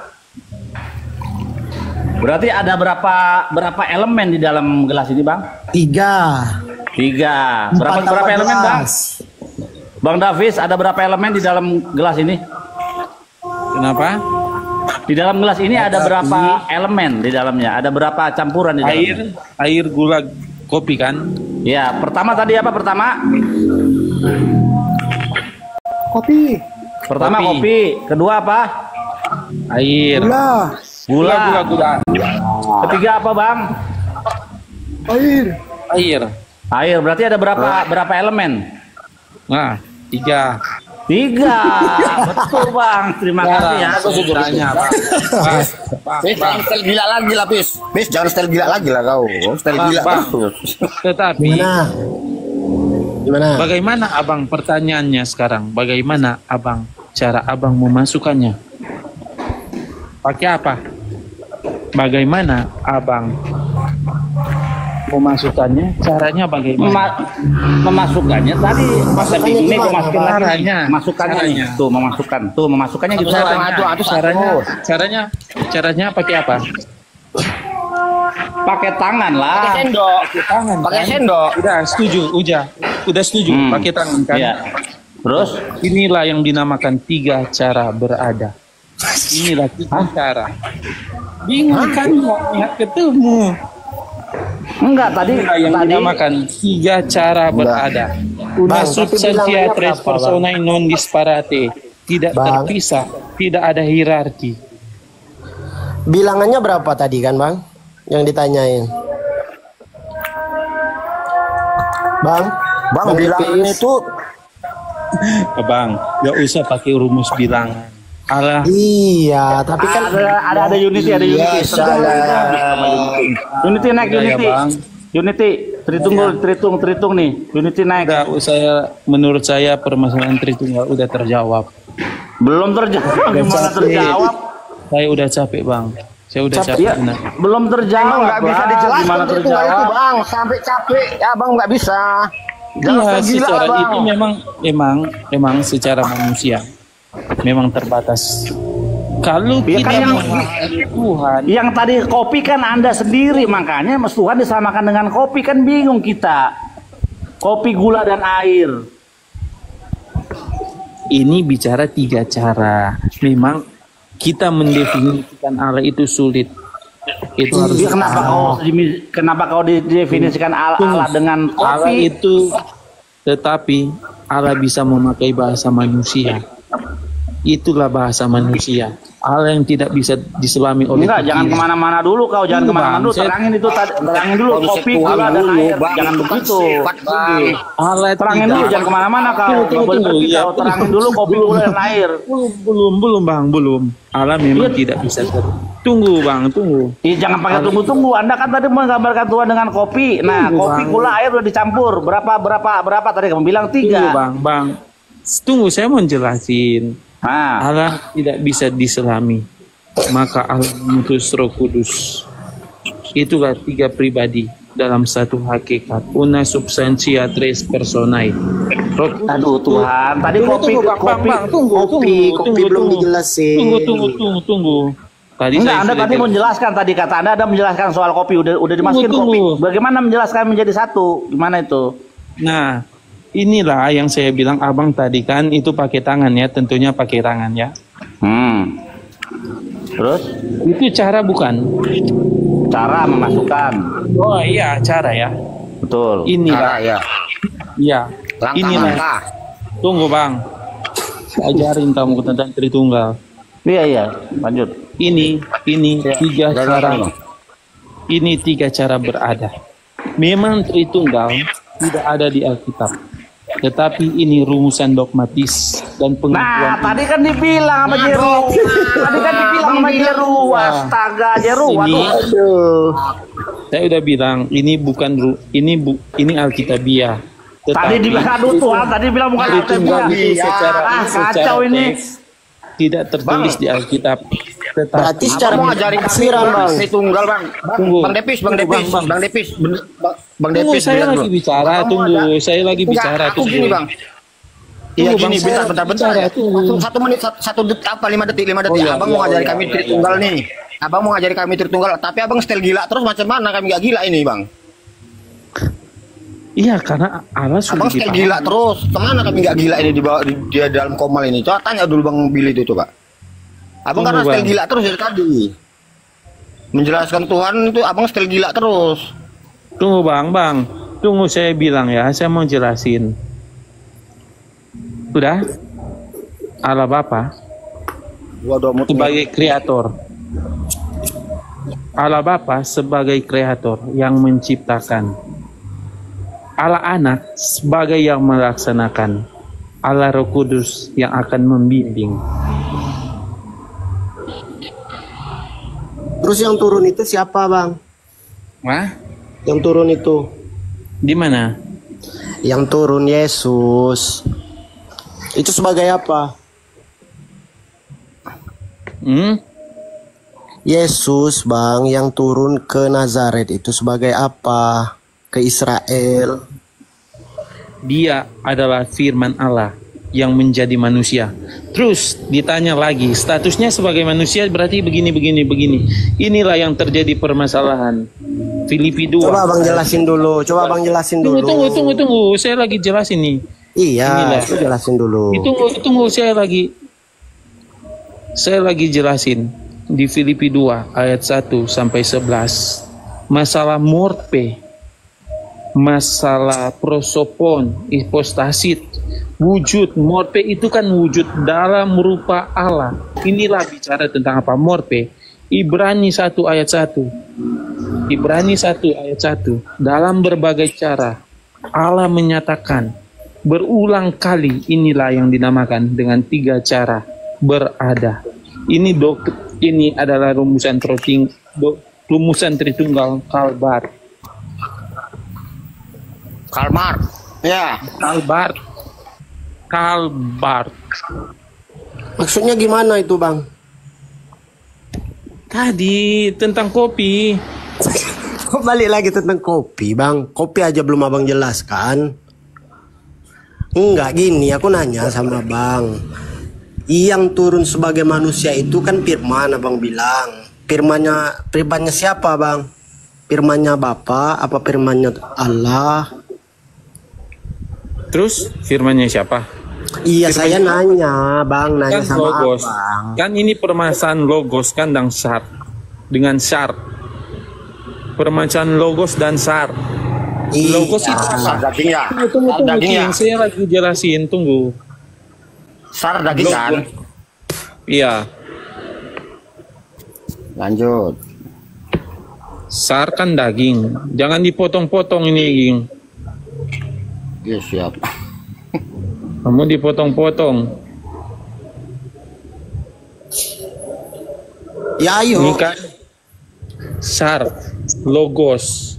Berarti ada berapa elemen di dalam gelas ini Bang? 3. Berapa elemen Bang? Bang Davis, ada berapa elemen di dalam gelas ini? Kenapa? Di dalam gelas ini ada berapa elemen di dalamnya? Ada berapa campuran di dalamnya? Air, gula, kopi kan? Ya, pertama tadi apa pertama? Kopi. Pertama kopi. Kedua apa? Air. Gula. Gula. Ketiga apa Bang? Air. Air. Berarti ada berapa elemen? Nah, 3. 3. Betul Bang. Terima kasih ya. Aku tanya, Pak. Pis, jangan style gila lagi lah Pis. Pis, jangan style gila lagi lah kau. Style gila Bang. terus. Tetapi Gimana? bagaimana abang pertanyaannya sekarang? Bagaimana abang cara abang memasukkannya? Pakai apa? Bagaimana abang memasukkannya? Caranya bagaimana? Memasukkannya tadi masa Masukkannya ini gimana, masukin Bang? lagi. Caranya. Masukkannya nih. Caranya. Tuh memasukkan. Tuh memasukkannya gitu. Caranya pakai apa? Pakai tangan lah. Pakai sendok. Tangan. Pakai kan? sendok. Udah setuju. Pakai tangan kan? Iya. Terus Inilah yang dinamakan 3 cara berada. Inilah 3 cara. Bingung kan nggak ketemu. enggak tadi Inilah yang dinamakan 3 cara berada. Una Bang, tapi substantia bilangannya tres berapa, personae non disparate. Tidak Bang. terpisah, tidak ada hierarki. Bilangannya berapa tadi kan Bang? Yang ditanyain. Bang Bilangan Davis. itu Abang, gak usah pakai rumus bilangan. Alah, Iya, tapi kan ada Unity, ada Unity. Unity naik udah ya Unity. bang. Unity, terhitung nih. Unity naik. Menurut saya permasalahan Tritunggal udah terjawab. Belum terjawab, gimana terjawab? Saya udah capek bang. Saya udah capek. Ya, benar. belum emang terjawab. nggak bisa Bang. dijelaskan Gimana itu terjawab? bang. Sampai capek ya bang nggak bisa. Jangan Iya, style gila secara bang. itu memang secara manusia memang terbatas. Kalau Ya, kita kan yang- menghadiri Tuhan, Yang tadi kopi kan Anda sendiri, makanya Mas Tuhan disamakan dengan kopi, kan bingung kita. Kopi, gula, dan air. ini bicara 3 cara. Memang kita mendefinisikan Allah itu sulit. Itu harus Ya, kenapa kau didefinisikan Allah dengan Allah kopi? itu, tetapi Allah bisa memakai bahasa manusia. Itulah bahasa manusia. Allah yang tidak bisa diselami oleh Enggak, jangan pikiran. kemana-mana dulu kau, jangan Iya, kemana-mana Bang. dulu. Saya- Terangin itu, terangin dulu kopi, gula, dan air. Jangan begitu. Allah Terangin dulu, jangan kemana-mana kau. Tunggu, Nggak boleh pergi iya, kau. Terangin dulu kopi, gula, dan air. belum bang, belum. Allah memang Iya. tidak bisa tunggu bang, tunggu. Jangan pakai tunggu-tunggu. Anda kan tadi menggambarkan Tuhan dengan kopi. Nah, Tunggu, kopi, Bang. gula, air udah dicampur. Berapa tadi kamu bilang? Tunggu 3. bang. Tunggu, saya mau jelasin. Nah, Allah tidak bisa diselami. Maka Allah mengutus Roh Kudus. Itulah 3 pribadi dalam satu hakikat. Una substantia tres personae. Roh Kudus. aduh Tuhan. Tadi kopi, Bang, kopi. Bang, tunggu, kopi belum dijelasin. Tunggu. Tadi Enggak, saya Anda sudah tadi jelas. menjelaskan tadi kata Anda menjelaskan soal kopi udah dimasukin kopi. Tunggu. Bagaimana menjelaskan menjadi satu? Gimana itu? Nah, inilah yang saya bilang abang tadi kan itu pakai tangan ya, tentunya pakai tangan ya. Terus Itu cara bukan? cara memasukkan. Oh iya, cara ya. Betul. Inilah. ya. Iya. Inilah. Langkah-langkah. Tunggu bang. Saya ajarin kamu tentang Tritunggal. Iya, lanjut. Ini tiga Udah, cara. Bang. Ini tiga cara berada. Memang Tritunggal tidak ada di Alkitab. Tetapi ini rumusan dogmatis dan Nah, pengakuan. tadi kan dibilang sama Jeru. Tadi kan dibilang sama Jeru. Astaga, Jeru. Ini, Aduh. saya udah bilang ini Alkitabiah. Tadi dibilang aduh Tuhan, tadi bilang bukan Tritunggal Alkitab. itu secara secara kacau ini. teks tidak tertulis di Alkitab. Tetapi Berarti secara Mau ngajarin kami penafsiran, Bang. Tritunggal, Bang. Tunggu. Bang Depis. Bang. Bang Tunggu, Depis. saya bilang lagi dulu. bicara. Abang Tunggu, mau ada- saya lagi Enggak, bicara. aku Tunggu. gini, Bang. Iya Tunggu, Bang, gini, saya bentar. bicara, tunggu. Satu menit, satu detik apa 5 detik. Oh, iya, Abang iya, mau ngajari iya, kami iya, Tritunggal nih. Abang mau ngajari kami Tritunggal, tapi abang setel gila terus macam mana kami gak gila ini, Bang? Iya, karena Allah sudah Abang setel dipahami. gila terus. Kemana kami gak gila ini di bawah di dalam komal ini? Coba tanya dulu Bang Billy itu coba. Abang Tunggu, karena setel Bang. gila terus dari tadi. Menjelaskan Tuhan itu abang setel gila terus. Tunggu bang. Tunggu saya bilang ya, saya mau jelasin. Sudah? Allah Bapa sebagai kreator. Allah Bapa sebagai kreator yang menciptakan. Allah Anak sebagai yang melaksanakan. Allah Roh Kudus yang akan membimbing. Terus yang turun itu siapa, Bang? Wah, Yang turun itu? di mana? Yang turun Yesus. Itu sebagai apa? Yesus, Bang, yang turun ke Nazaret itu sebagai apa? Ke Israel. Dia adalah firman Allah yang menjadi manusia. Terus ditanya lagi, statusnya sebagai manusia berarti begini. Inilah yang terjadi permasalahan. Filipi 2. Coba Bang jelasin dulu. Tunggu. Saya lagi jelasin nih. Iya, Inilah. itu jelasin dulu. Tunggu, saya lagi jelasin di Filipi 2 ayat 1 sampai 11. Masalah morpe, masalah prosopon, hipostasit, wujud. Morpe itu kan wujud dalam rupa Allah. Inilah bicara tentang apa morpe. Ibrani 1 ayat 1. Dalam berbagai cara Allah menyatakan berulang kali, inilah yang dinamakan dengan 3 cara berada. Ini adalah rumusan Tritunggal Kalbar. Ya. Kalbar. Maksudnya gimana itu, Bang? Tadi tentang kopi. Kok balik lagi tentang kopi, Bang? Kopi aja belum Abang jelaskan. Enggak, gini, aku nanya sama Bang. Yang turun sebagai manusia itu kan firman, Abang bilang. Firmannya siapa, Bang? Firmannya Bapa apa firmannya Allah? Terus firmannya siapa? Iya, saya nanya, Bang, nanya Kan sama logos. Abang. Kan ini permasalahan logos kan dan syar. Dengan syar. Permasalahan logos dan syar. Iya. Logos itu Sar apa? daging ya. Tunggu, Daging ya. King. Saya lagi jelasin, tunggu. Sar daging kan. Iya, Lanjut. sar kan daging. Jangan dipotong-potong ini, King. Iya siap. Kamu dipotong-potong. Ya, ayo. Ini kan sar, logos.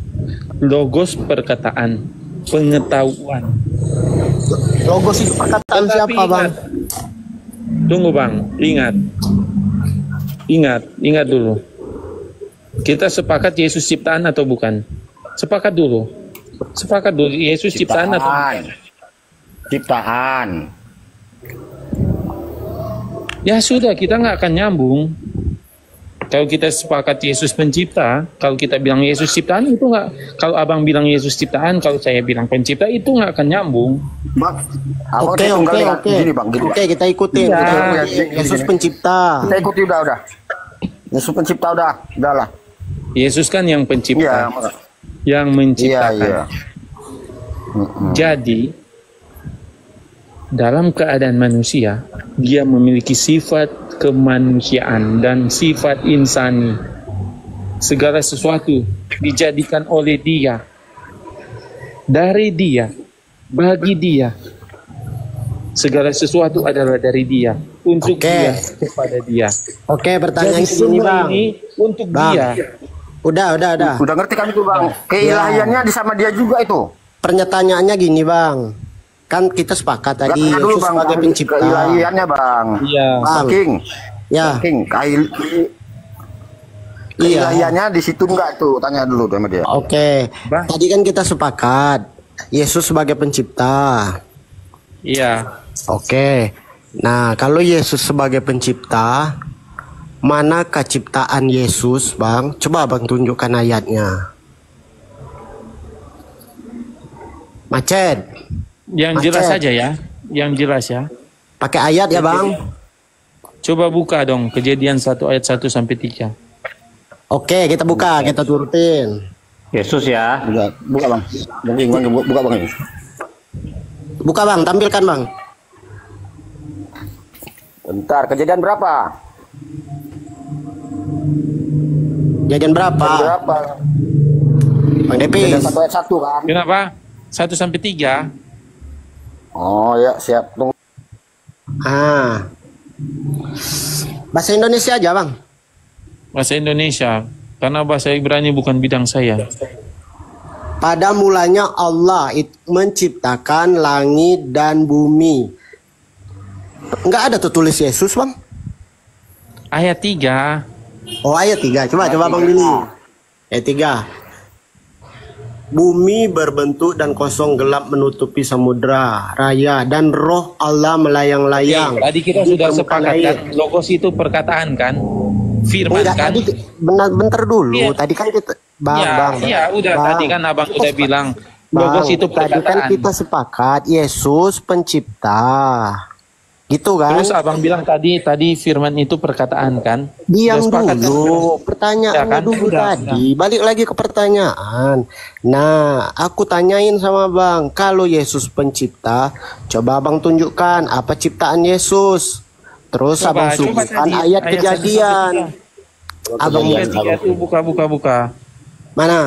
Logos perkataan, pengetahuan. Logos itu perkataan Tetapi siapa, Bang? ingat. Tunggu Bang, ingat dulu. Kita sepakat Yesus ciptaan atau bukan? Sepakat dulu. Yesus ciptaan atau bukan? Ciptaan. Ya sudah, kita nggak akan nyambung. Kalau kita sepakat Yesus pencipta, kalau kita bilang Yesus ciptaan itu nggak. Kalau abang bilang Yesus ciptaan, kalau saya bilang pencipta itu nggak akan nyambung. Bang, Oke. Gini bang, gini. Oke, kita ikutin. Iya. Kita ikutin. Yesus pencipta. Kita ikuti udah. Yesus pencipta udahlah. Yesus kan yang Iya. pencipta, yang menciptakan. Iya. Jadi dalam keadaan manusia, dia memiliki sifat kemanusiaan dan sifat insani. Segala sesuatu dijadikan oleh dia, dari dia, bagi dia. Segala sesuatu adalah dari dia, untuk Oke. dia, kepada dia. Oke, pertanyaan Jadi gini semua bang. ini untuk Bang. dia. Udah. Udah ngerti kan itu bang? Keilahiannya di sama dia juga itu. Pernyataannya gini bang. Kan kita sepakat tadi Lihat dulu Yesus bang, sebagai pencipta. keilahiannya bang. Iya. Bang. King, Ya, King, keilahiannya di situ enggak tuh? Tanya dulu sama dia. oke. Bang. Tadi kan kita sepakat Yesus sebagai pencipta. Iya. Oke. Nah, kalau Yesus sebagai pencipta, manakah ciptaan Yesus, Bang? Coba Bang tunjukkan ayatnya. Macet. Yang Macet. jelas saja ya. Yang jelas ya. Pakai ayat ya, Bang? Coba buka dong Kejadian 1 ayat 1 sampai 3. Oke, kita buka, kita turutin. Yesus ya. Buka bang. Buka bang. Buka, Bang, tampilkan, Bang. Bentar, kejadian berapa? Jadian berapa? Berapa? Bang Kejadian Depis. 1 ayat 1 kan? Kenapa? 1 sampai 3. Oh ya, siap. Tunggu. Ah. Bahasa Indonesia aja, Bang. Bahasa Indonesia. Karena bahasa Ibrani bukan bidang saya. Pada mulanya Allah menciptakan langit dan bumi. Enggak ada tertulis Yesus, Bang. Ayat 3. Oh, ayat 3. Coba Bang Billy. Ayat 3. Bumi berbentuk dan kosong gelap menutupi samudra raya dan roh Allah melayang-layang. Tadi kita di sudah permukaan sepakat air. kan. Logos itu perkataan kan. Firman Enggak, kan. tadi bentar dulu. Iya. Tadi kan kita Iya, udah Bang. tadi kan abang udah bilang. Bang, Logos itu tadi kan perkataan. kita sepakat Yesus pencipta. Gitu kan? Terus abang bilang tadi firman itu perkataan kan. Diam Udah sepakat dulu, kan? pertanyaannya Ya kan? dulu Udah, tadi. Balik lagi ke pertanyaan. Nah, aku tanyain sama Bang, kalau Yesus pencipta, coba Abang tunjukkan apa ciptaan Yesus. Terus Abang sebutkan tadi, ayat ayat kejadian. 1 Abang Ayat 3 itu buka. mana?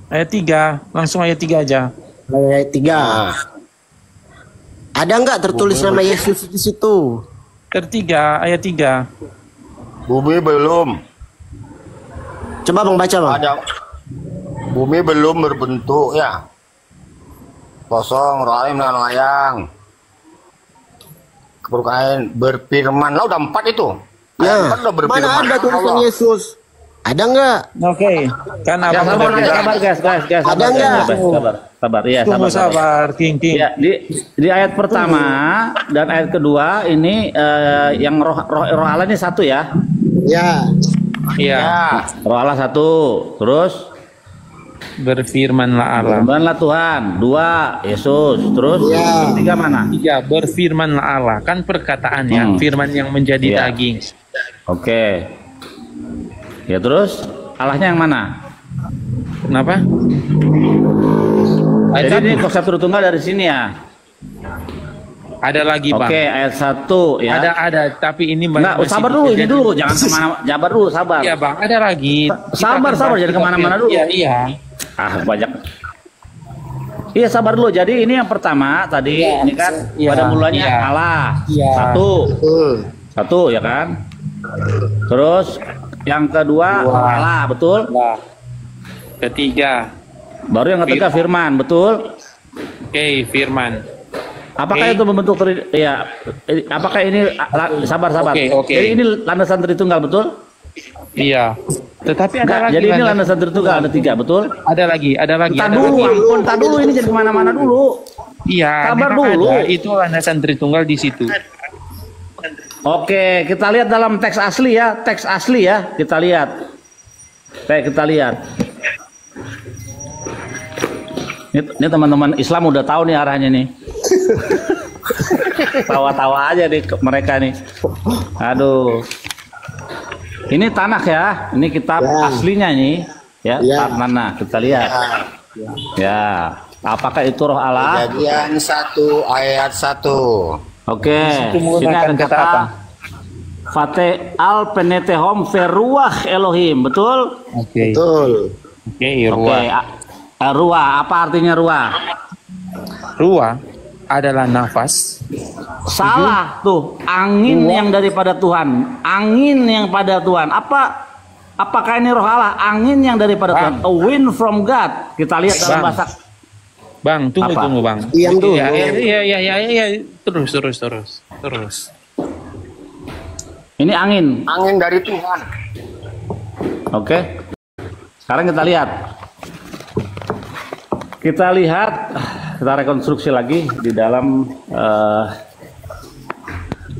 Ayat 3, langsung ayat 3 aja. Ayat 3. Ada nggak tertulis nama Yesus di situ? Ayat 3. Bumi belum. Coba Bang baca, Bang. Ada. Bumi belum berbentuk ya. Kosong, roh Allah melayang. Keperluan berfirman. Lah udah 4 itu. Ya, Ayat 4 udah berfirman. mana ada tulisan Allah. Yesus? Ada nggak? Oke. Kan Ya, abang sabar, udah bilang. sabar guys. Ada Sabar, nggak? sabar. Iya, Tunggu sabar, King. Ya, di ayat pertama dan ayat kedua ini yang roh Allah ini satu ya. Ya. Iya. Roh Allah satu. Terus Berfirmanlah Allah. firmanlah Tuhan. Dua, Yesus. Terus Ya. ketiga mana? Iya, berfirmanlah Allah. Kan perkataannya, firman yang menjadi Iya. daging. Oke. Ya terus Allahnya yang mana? Kenapa? Ayat Jadi ini 1. konsep Tritunggal dari sini ya. Ada lagi, Bang. Oke, ayat 1 ya. Ada, tapi ini Enggak, masih sabar dulu, ini terjadi. dulu, jangan kemana, sabar dulu, sabar. Iya, Bang, ada lagi. Sabar, jangan kemana-mana dulu. Iya. Banyak. Iya, sabar dulu. Jadi ini yang pertama tadi, ini kan Iya. pada mulanya Iya. Allah. Iya. Satu ya kan. Terus yang kedua Allah, betul. Nah, ketiga. Baru yang ketiga firman, betul. Oke, firman. Apakah Oke. itu membentuk ya? Apakah ini sabar. Oke. Jadi ini landasan Tritunggal, betul? Iya. Tetapi ada Enggak, lagi. jadi ini landasan. landasan Tritunggal ada 3, betul? Ada lagi. Entar Ada dulu, lagi. ampun, entar dulu, ini jangan kemana-mana dulu. Iya, Sabar memang dulu. ada. Itu landasan Tritunggal di situ. Oke, kita lihat dalam teks asli ya, teks asli ya, kita lihat. Kita lihat. Ini teman-teman Islam udah tahu nih arahnya nih. Tawa-tawa aja nih mereka nih. Aduh. Ini Tanakh ya, ini kitab aslinya nih, ya. Mana kita lihat. Ya. Apakah itu roh Allah? Kejadian 1 ayat 1. Oke, sini ada kata apa? Fate al penetehom feruah Elohim, betul? Oke. Betul. Oke, ruah. Ruah, apa artinya ruah? Ruah adalah nafas. Salah tuh, angin yang daripada Tuhan, angin yang pada Tuhan. Apakah ini roh Allah? Angin yang daripada Tuhan, a wind from God. Kita lihat dalam bahasa. Bang, tunggu Bang. Diam dulu. Iya. Terus. Ini angin. Angin dari Tuhan. Oke. Sekarang kita lihat. Kita rekonstruksi lagi di dalam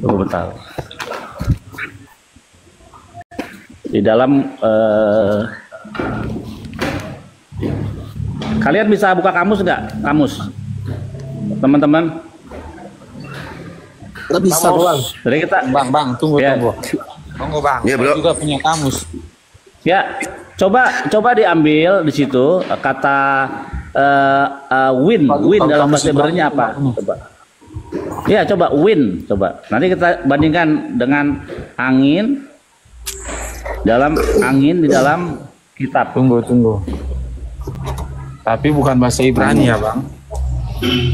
bentar. Di dalam kalian bisa buka kamus nggak? Kamus, teman-teman. Nggak bisa, Bang. Jadi kita, Bang, tunggu. Tunggu Bang. Iya, Saya Bro. juga punya kamus. ya, coba diambil di situ kata wind dalam bahasa Ibrani apa? Coba. Ya, coba wind, coba. Nanti kita bandingkan dengan angin di dalam kitab. Tunggu. Tapi bukan bahasa Ibrani ya Bang.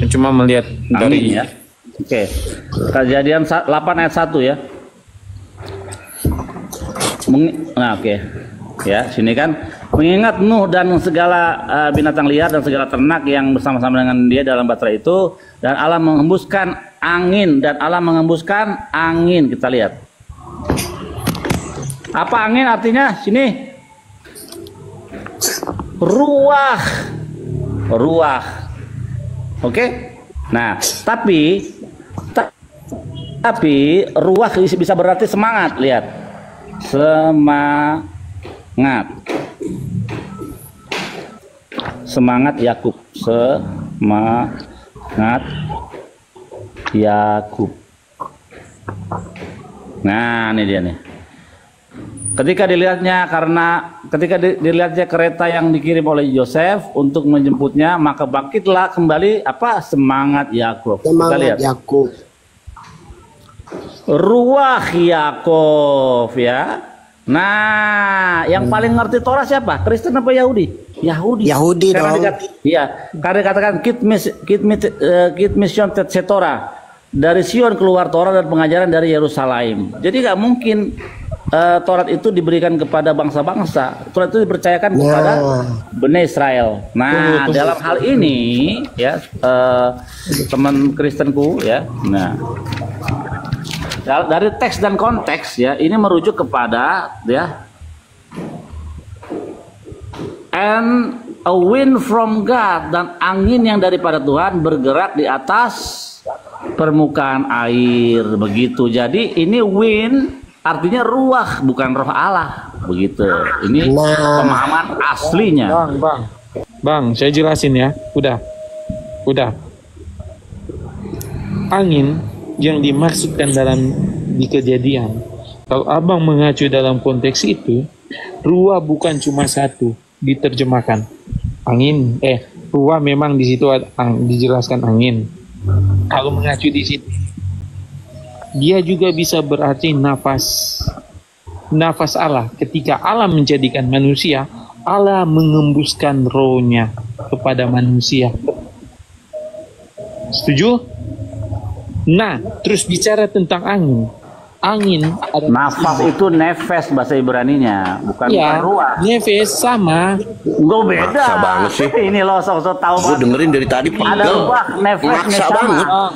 Cuma melihat dari Angin ya. Oke. Kejadian 8 ayat 1 ya. Nah, oke. Ya, sini kan mengingat Nuh dan segala binatang liar dan segala ternak yang bersama-sama dengan dia dalam bahtera itu, dan Allah menghembuskan angin kita lihat. Apa angin artinya? Sini. Ruah. Oke. Nah, tapi ruah bisa berarti semangat, lihat. Semangat Yakub. Nah, ini dia nih. Ketika dilihatnya kereta yang dikirim oleh Yosef untuk menjemputnya, maka bangkitlah kembali semangat Yakub. Kita lihat. Yakub. Ruah Yakub ya. Nah, yang paling ngerti Torah siapa? Kristen apa Yahudi? Yahudi dong. Iya, karena dikatakan Kit Mission Torah. Dari Sion keluar Torah dan pengajaran dari Yerusalem. Jadi nggak mungkin Taurat itu diberikan kepada bangsa-bangsa. Taurat itu dipercayakan kepada Bani Israel. Nah, dalam hal ini ya teman Kristenku ya. Nah, dari teks dan konteks ya, ini merujuk kepada ya and a wind from God, dan angin yang daripada Tuhan bergerak di atas permukaan air, begitu. Jadi ini wind artinya ruah, bukan roh Allah, begitu. Ini pemahaman aslinya. Bang, saya jelasin ya. Udah. Angin yang dimaksudkan di Kejadian, kalau abang mengacu dalam konteks itu, ruah bukan cuma satu diterjemahkan. Ruah memang di situ dijelaskan angin. Kalau mengacu di situ, dia juga bisa berarti nafas Allah. Ketika Allah menjadikan manusia, Allah mengembuskan rohnya kepada manusia. Setuju? Nah, terus bicara tentang angin nafas itu nefes bahasa Ibraninya, bukan ruah. Nefes sama. Gue beda. Maksa banget sih. Ini lo sok-sok tahu. Gue dengerin dari tadi Ada ruah, nefes sama.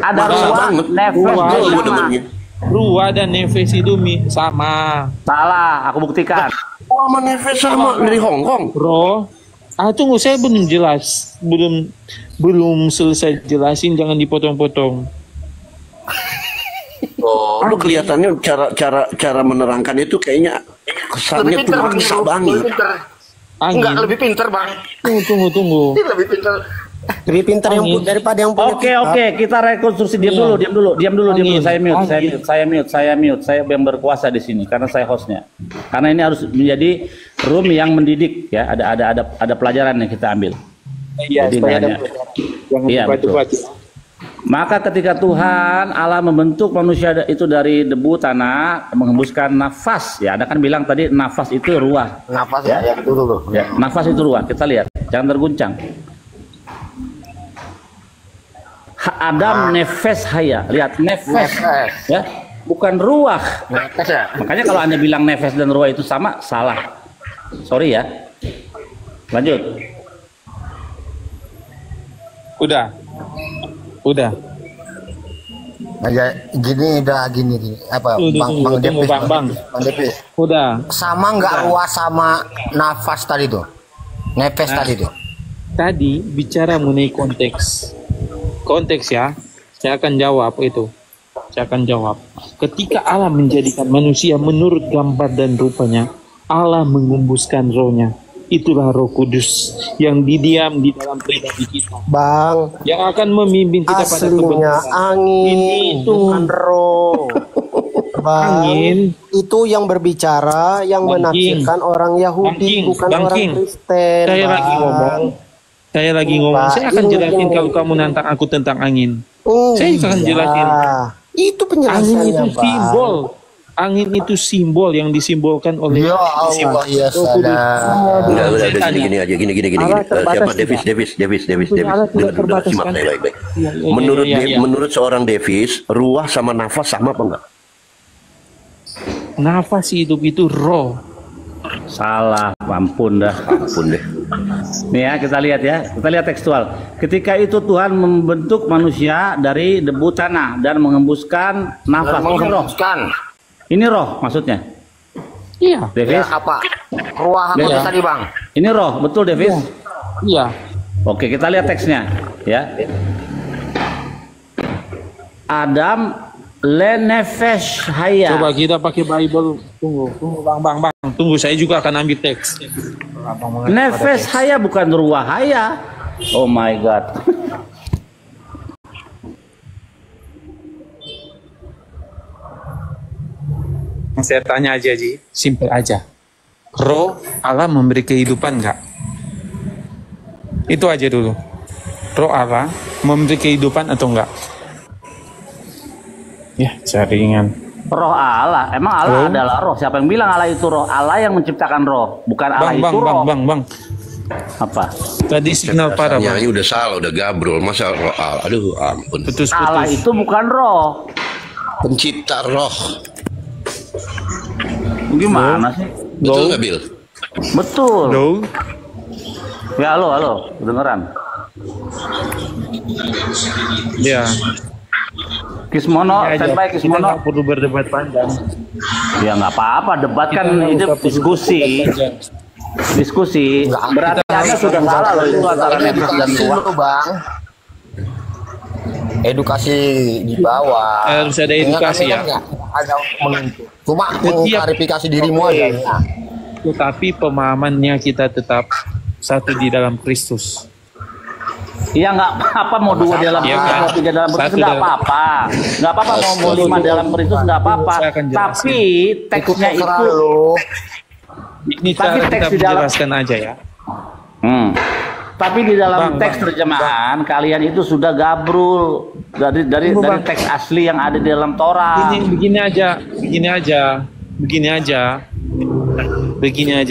Ada ruah, nefes sama. Ruah dan nefes itu sama. Salah, aku buktikan. Sama nefes sama dari Hong Kong. Bro, tunggu, saya belum jelas, belum selesai jelasin, jangan dipotong-potong. Bro, lu kelihatannya cara menerangkan itu kayaknya kesannya tuh maksa banget. Enggak, lebih pinter bang. Tunggu. Lebih pinter. Lebih pintar yang daripada yang punya Oke, kita rekonstruksi. Diam dulu. Saya mute. Saya yang berkuasa di sini karena saya hostnya. Karena ini harus menjadi room yang mendidik ya. Ada pelajaran yang kita ambil. Iya, jadi iya, betul. Maka ketika Tuhan Allah membentuk manusia itu dari debu tanah, menghembuskan nafas ya. Anda kan bilang tadi nafas itu ruah. Nafas ya betul. Ya, nafas itu ruah. Kita lihat, jangan terguncang. Adam nefes haya, lihat nefes, ya, bukan ruah. Nefes ya. Makanya kalau Anda bilang nefes dan ruah itu sama, salah. Sorry ya. Lanjut. Udah. Aja gini apa Bang Devis. Udah. Sama nggak ruah sama nafas tadi tuh? Nefes tadi tuh. Tadi bicara mengenai konteks ya, saya akan jawab itu. Ketika Allah menjadikan manusia menurut gambar dan rupanya, Allah mengembuskan rohnya. Itulah Roh Kudus yang didiam di dalam pribadi kita, Bang, yang akan memimpin kita pada aslinya kebenaran. angin Itu bukan roh. Bang, angin itu yang berbicara, yang menafsirkan orang Yahudi, bukan orang Kristen. Saya lagi ngomong. Saya akan jelasin kalau kamu nantang aku tentang angin. Saya akan jelasin. Itu Angin penjelasannya, itu Bang. simbol. Angin itu simbol yang disimbolkan oleh Ya Allah ya salah. Udah gini aja. Siapa Davis. Dengar, simak saya baik-baik. Menurut seorang Davis, ruah sama nafas sama apa enggak? nafas hidup itu roh. Salah, ampun dah. Ampun deh. Nih ya, kita lihat ya. Kita lihat tekstual. Ketika itu Tuhan membentuk manusia dari debu tanah dan mengembuskan nafas. Ini roh. Ini roh maksudnya. Iya. Davis. Ya, apa? Ruah apa Ya. tadi, Bang? Ini roh, betul Davis? Iya. Oke, kita lihat teksnya ya. Adam lenefesh haya. Coba kita pakai Bible. Tunggu bang. Tunggu, saya juga akan ambil teks. Nefesh haya bukan ruah haya. Oh my God. Saya tanya aja, Ji. Simple aja. Roh Allah memberi kehidupan nggak? Itu aja dulu. Roh Allah memberi kehidupan atau enggak? Ya, jaringan. Roh Allah, emang Allah adalah roh. Siapa yang bilang Allah itu roh? Allah yang menciptakan roh, bukan Allah itu roh. Bang. Apa? Tadi signal parah, Bang. Ini udah salah, udah gabrol. Masa roh Allah? Aduh, ampun. Putus. Allah itu bukan roh. Pencipta roh. Gimana sih? Betul nggak, Bil? Betul. Halo. Ya, halo, kedengeran. Ya. Kismono, standby Kita Kismono. nggak perlu berdebat panjang. Ya nggak apa-apa, debat kan itu diskusi. Diskusi. Berarti Anda sudah salah loh itu antara nefas dan ruah. Bang. Edukasi di bawah. Harus ada edukasi ya. Ada cuma mengklarifikasi dirimu aja. Tetapi pemahamannya kita tetap satu di dalam Kristus. Iya nggak apa-apa mau dua dalam Iya, Kristus, kan? mau tiga dalam Kristus Satu nggak dalam- apa-apa, nggak apa-apa mau lima dalam Kristus nggak apa-apa. Saya akan jelasin. Tapi teksnya itu, Ini Tapi cara kita teks di dalam- menjelaskan aja ya. Tapi di dalam Bang, teks terjemahan kalian itu sudah gabrul dari Bang. teks asli yang ada di dalam Torah. Begini aja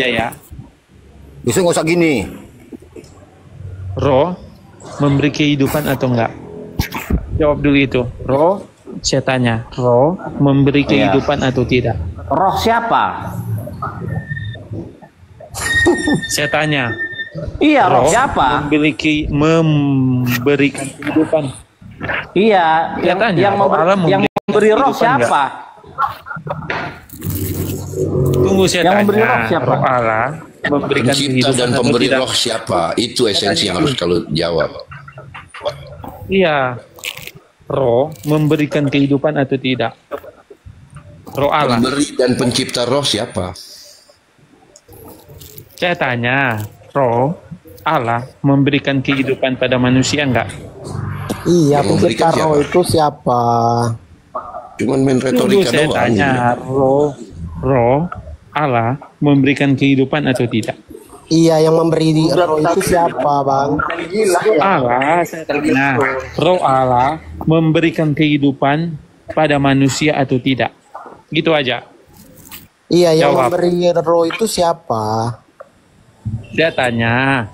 ya. Bisa nggak usah gini. Roh memberi kehidupan atau enggak? Jawab dulu itu. Roh, saya tanya. Roh memberi kehidupan atau tidak? Roh siapa? Saya tanya. Iya, roh siapa? Memberikan kehidupan. Iya, yang Allah memberi roh kehidupan siapa? Tunggu, saya Yang tanya. memberi roh siapa? Roh Allah memberikan Pencipta kehidupan dan atau pemberi tidak? roh siapa? Itu esensi yang harus kalau jawab. Iya. Roh memberikan kehidupan atau tidak? Roh Allah. Pemberi dan pencipta roh siapa? Saya tanya, roh Allah memberikan kehidupan pada manusia enggak? Iya, Yang memberikan pencipta roh siapa? itu siapa? Cuman main Tunggu, retorika saya doang. tanya, roh Allah memberikan kehidupan atau tidak? Iya, yang memberi roh itu siapa, Bang? Allah, saya tanya, roh Allah memberikan kehidupan pada manusia atau tidak? Gitu aja. Iya, yang Jawab. memberi roh itu siapa? Saya tanya,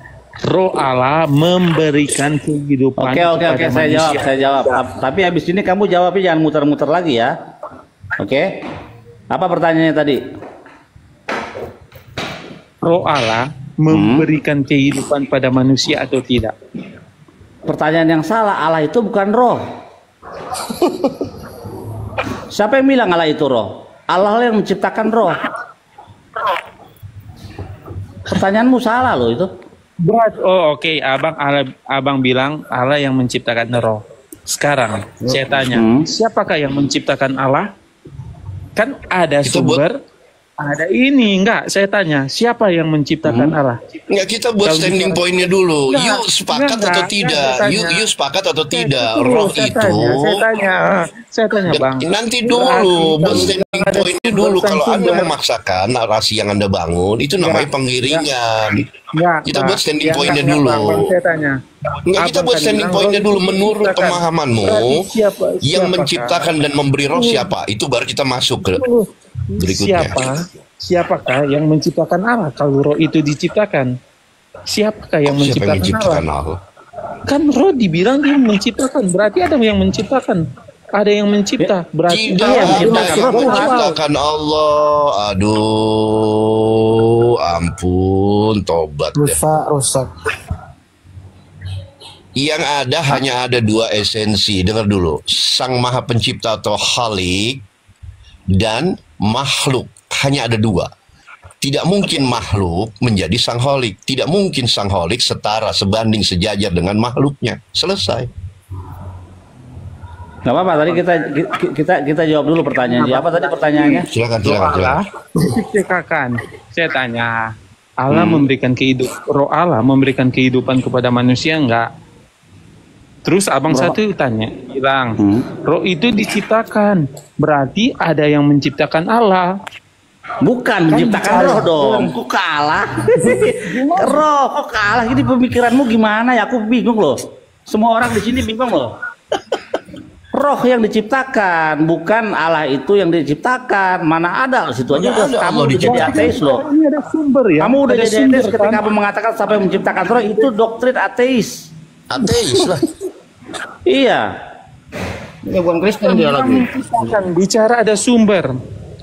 roh Allah memberikan kehidupan Oke, kepada saya jawab, manusia. saya jawab. Tapi habis ini kamu jawabnya jangan muter-muter lagi ya. Oke? Apa pertanyaannya tadi? Roh Allah memberikan kehidupan pada manusia atau tidak? Pertanyaan yang salah, Allah itu bukan roh. Siapa yang bilang Allah itu roh? Allah yang menciptakan roh. Pertanyaanmu salah loh itu. Oh oke, abang bilang Allah yang menciptakan roh. Sekarang saya tanya, siapakah yang menciptakan Allah? Kan ada Kita sumber, ada ini enggak? Saya tanya, siapa yang menciptakan Allah? Enggak, kita buat Kalau standing misalnya- pointnya dulu. Enggak, Yuk sepakat enggak, atau enggak, tidak? saya Yuk tanya. sepakat atau tidak? Tunggu, Roh saya itu. saya tanya bang. Nanti dulu, buat standing ada pointnya sumber dulu. sang Kalau Anda sumber. memaksakan narasi yang Anda bangun, itu namanya penggiringan. Enggak, Kita buat standing enggak, pointnya enggak, dulu. Bang, saya tanya. Enggak, kita Abang buat tadi standing bilang pointnya roh dulu. itu Menurut diciptakan. pemahamanmu, Berarti yang siapakah? menciptakan dan memberi roh siapa? Itu baru kita masuk ke berikutnya. Siapakah yang menciptakan Allah kalau roh itu diciptakan? Siapakah yang Siapa yang menciptakan menciptakan Allah? Allah? Kan roh dibilang dia menciptakan, berarti ada yang menciptakan. Ada yang mencipta, berarti Tidak Iya, ada menciptakan yang roh. menciptakan Allah. Aduh, ampun, tobat deh. Rusak. Yang ada hanya ada dua esensi. Dengar dulu. Sang Maha Pencipta atau Khalik dan makhluk. Hanya ada dua. Tidak mungkin makhluk menjadi sang Khalik. Tidak mungkin sang Khalik setara, sebanding, sejajar dengan makhluknya. Selesai. Gak apa-apa, tadi kita jawab dulu pertanyaannya. Apa tadi pertanyaannya? Silakan, roh silakan, Allah silakan. diciptakan. Saya tanya, Allah memberikan roh Allah memberikan kehidupan kepada manusia enggak? Terus abang satu tanya, bilang, roh itu diciptakan, berarti ada yang menciptakan Allah. Bukan menciptakan roh dong. Kok kalah? Roh, kok kalah? Ini pemikiranmu gimana ya? Aku bingung loh. Semua orang di sini bingung loh. Roh yang diciptakan, bukan Allah itu yang diciptakan. Mana ada? Situ aja Mana ada kamu Allah udah jadi ateis loh. Ini ada sumber ya. Kamu udah Ada jadi sumber, ateis ketika kan? kamu mengatakan siapa yang menciptakan roh, itu doktrin ateis. Ateis lah. Iya. Ini bukan Kristen dia lagi. Menciptakan, bicara ada sumber.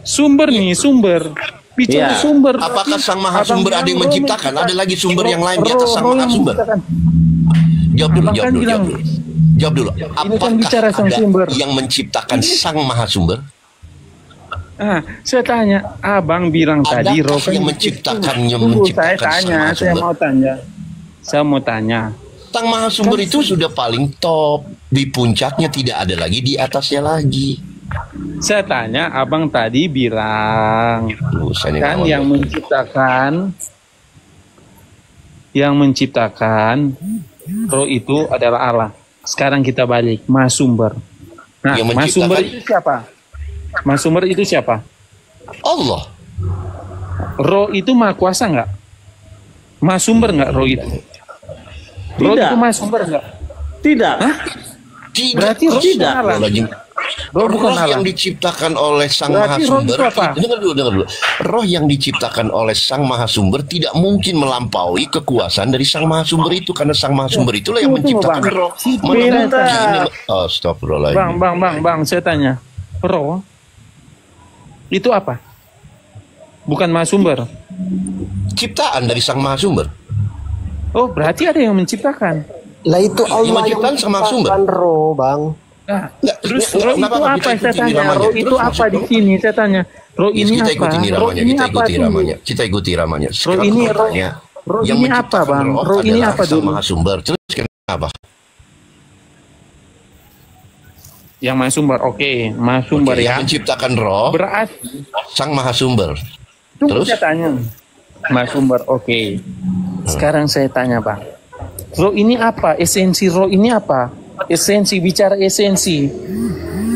Sumber nih, sumber. Bicara Iya. sumber. Apakah sang Maha Abang Sumber ada yang bilang roh menciptakan? Ada lagi sumber yang lain di roh- atas sang roh Maha yang Sumber? menciptakan. Jawab dulu, Abang jawab kan dulu, bilang, jawab dulu. Jawab dulu. kan bicara sang Apakah ada sumber. yang menciptakan sang Maha Sumber? Saya tanya, abang bilang tadi Adakah roh kan yang menciptakannya Tunggu, menciptakan saya tanya, sang Maha saya Sumber? mau tanya. Saya mau tanya. Sang Maha Sumber itu sudah paling top. Di puncaknya tidak ada lagi, di atasnya lagi. Saya tanya, abang tadi bilang Urusannya kan kawan. yang menciptakan roh itu adalah Allah. Sekarang kita balik, Maha Sumber. Nah, Yang Maha Sumber menciptakan- itu siapa? Maha Sumber itu siapa? Allah. Roh itu Maha Kuasa nggak? Maha Sumber nggak roh itu? Roh Tidak. itu Maha Sumber nggak? Tidak. Tidak. Berarti roh Tidak. bukan Allah. Roh bukan Allah. yang diciptakan oleh Sang Berarti Maha roh Sumber. itu apa? Dengar dulu. Roh yang diciptakan oleh Sang Maha Sumber tidak mungkin melampaui kekuasaan dari Sang Maha Sumber itu, karena Sang Maha Sumber itulah yang Tunggu, menciptakan Bang. roh. Pintar. Astagfirullahaladzim. Bang, saya tanya. Roh itu apa? Bukan Maha Sumber. Ciptaan dari Sang Maha Sumber. Oh, berarti ada yang menciptakan. Lah itu Allah yang menciptakan sama sumber. menciptakan roh, Bang. Nah, Nggak, terus nggak, roh kenapa itu kita apa? Saya ikuti tanya. iramanya? Roh itu Terus apa maksud di kamu? sini? Saya tanya. Roh ini Kita apa? ikuti Roh iramanya, ini kita apa ikuti dulu? iramanya. Kita ikuti iramanya. Sekarang ini aku roh- tanya, roh yang ini apa, menciptakan Bang? roh Roh ini adalah apa Sang dulu? Maha Sumber. Terus kenapa? Yang Maha Sumber, oke. Maha Sumber Oke, ya. yang menciptakan roh, Berarti, Sang Maha Sumber. tunggu Terus? saya tanya. Maha Sumber, oke. Sekarang saya tanya Bang. Roh ini apa? Esensi roh ini apa? Esensi, bicara esensi.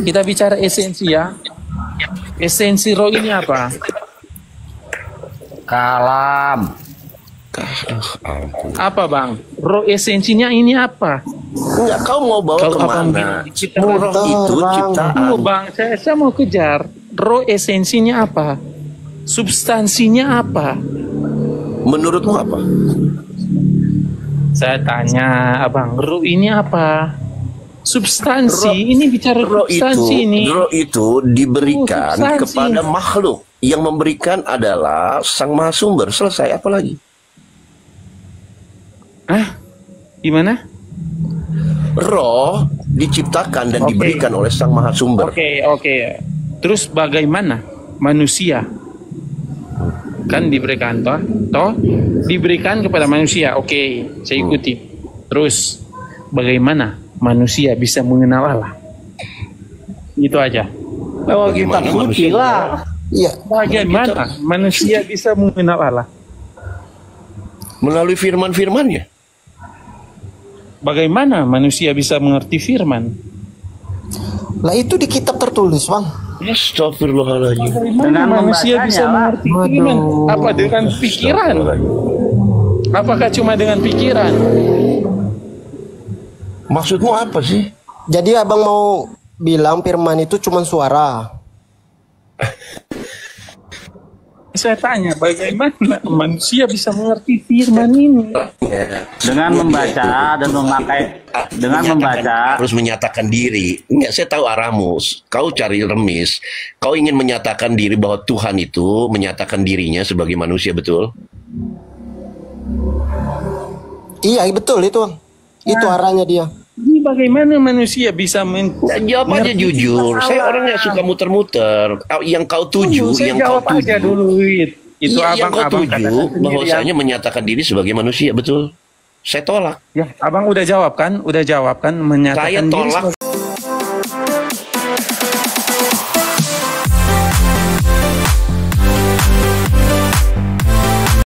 Kita bicara esensi ya. Esensi roh ini apa? Kalam. Ampun. Apa Bang? Roh esensinya ini apa? Enggak, kau mau bawa Kalau abang kemana? bilang Roh itu Bang. ciptaan. Tunggu Bang, saya mau kejar. Roh esensinya apa? Substansinya apa? Menurutmu apa? Saya tanya, Abang, roh ini apa? Substansi, ini bicara Roh substansi ini. roh itu diberikan Substansi. kepada makhluk. Yang memberikan adalah Sang Maha Sumber. Selesai, apa lagi? Hah? Gimana? Roh diciptakan dan Oke. diberikan oleh Sang Maha Sumber. Oke. Terus bagaimana manusia? Kan diberikan toh? Diberikan kepada manusia. Oke, saya ikuti. Terus bagaimana manusia bisa mengenal Allah? Itu aja. Lewat kitab Bagaimana suci manusia? lah. Iya. Bagaimana manusia bisa mengenal Allah? Melalui firman-firmannya. Bagaimana manusia bisa mengerti firman? Lah itu di kitab tertulis, Bang. Astagfirullahaladzim. Bagaimana Dengan manusia membacanya bisa lah. mengerti firman? Apa dengan pikiran? Apakah cuma dengan pikiran? Maksudmu apa sih? Jadi Abang mau bilang firman itu cuma suara. Saya tanya, bagaimana manusia bisa mengerti firman ini? Dengan membaca dan memakai dengan membaca. Harus menyatakan diri. Enggak, saya tahu arahmu. Kau cari remis. Kau ingin menyatakan diri bahwa Tuhan itu menyatakan dirinya sebagai manusia, betul? Iya, betul itu, Bang. Itu arahnya dia. Ini bagaimana manusia bisa Nah, jawab aja mengerti jujur. firman Saya Allah? orang yang suka muter-muter. Yang kau tuju, Saya yang kau jawab aja tuju. dulu, Wid. Itu Iya, yang kau abang tuju katakan sendiri bahwasanya ya. menyatakan diri sebagai manusia, betul? Saya tolak. Ya, abang udah jawab kan? Udah jawab kan? Menyatakan Saya diri tolak sebagai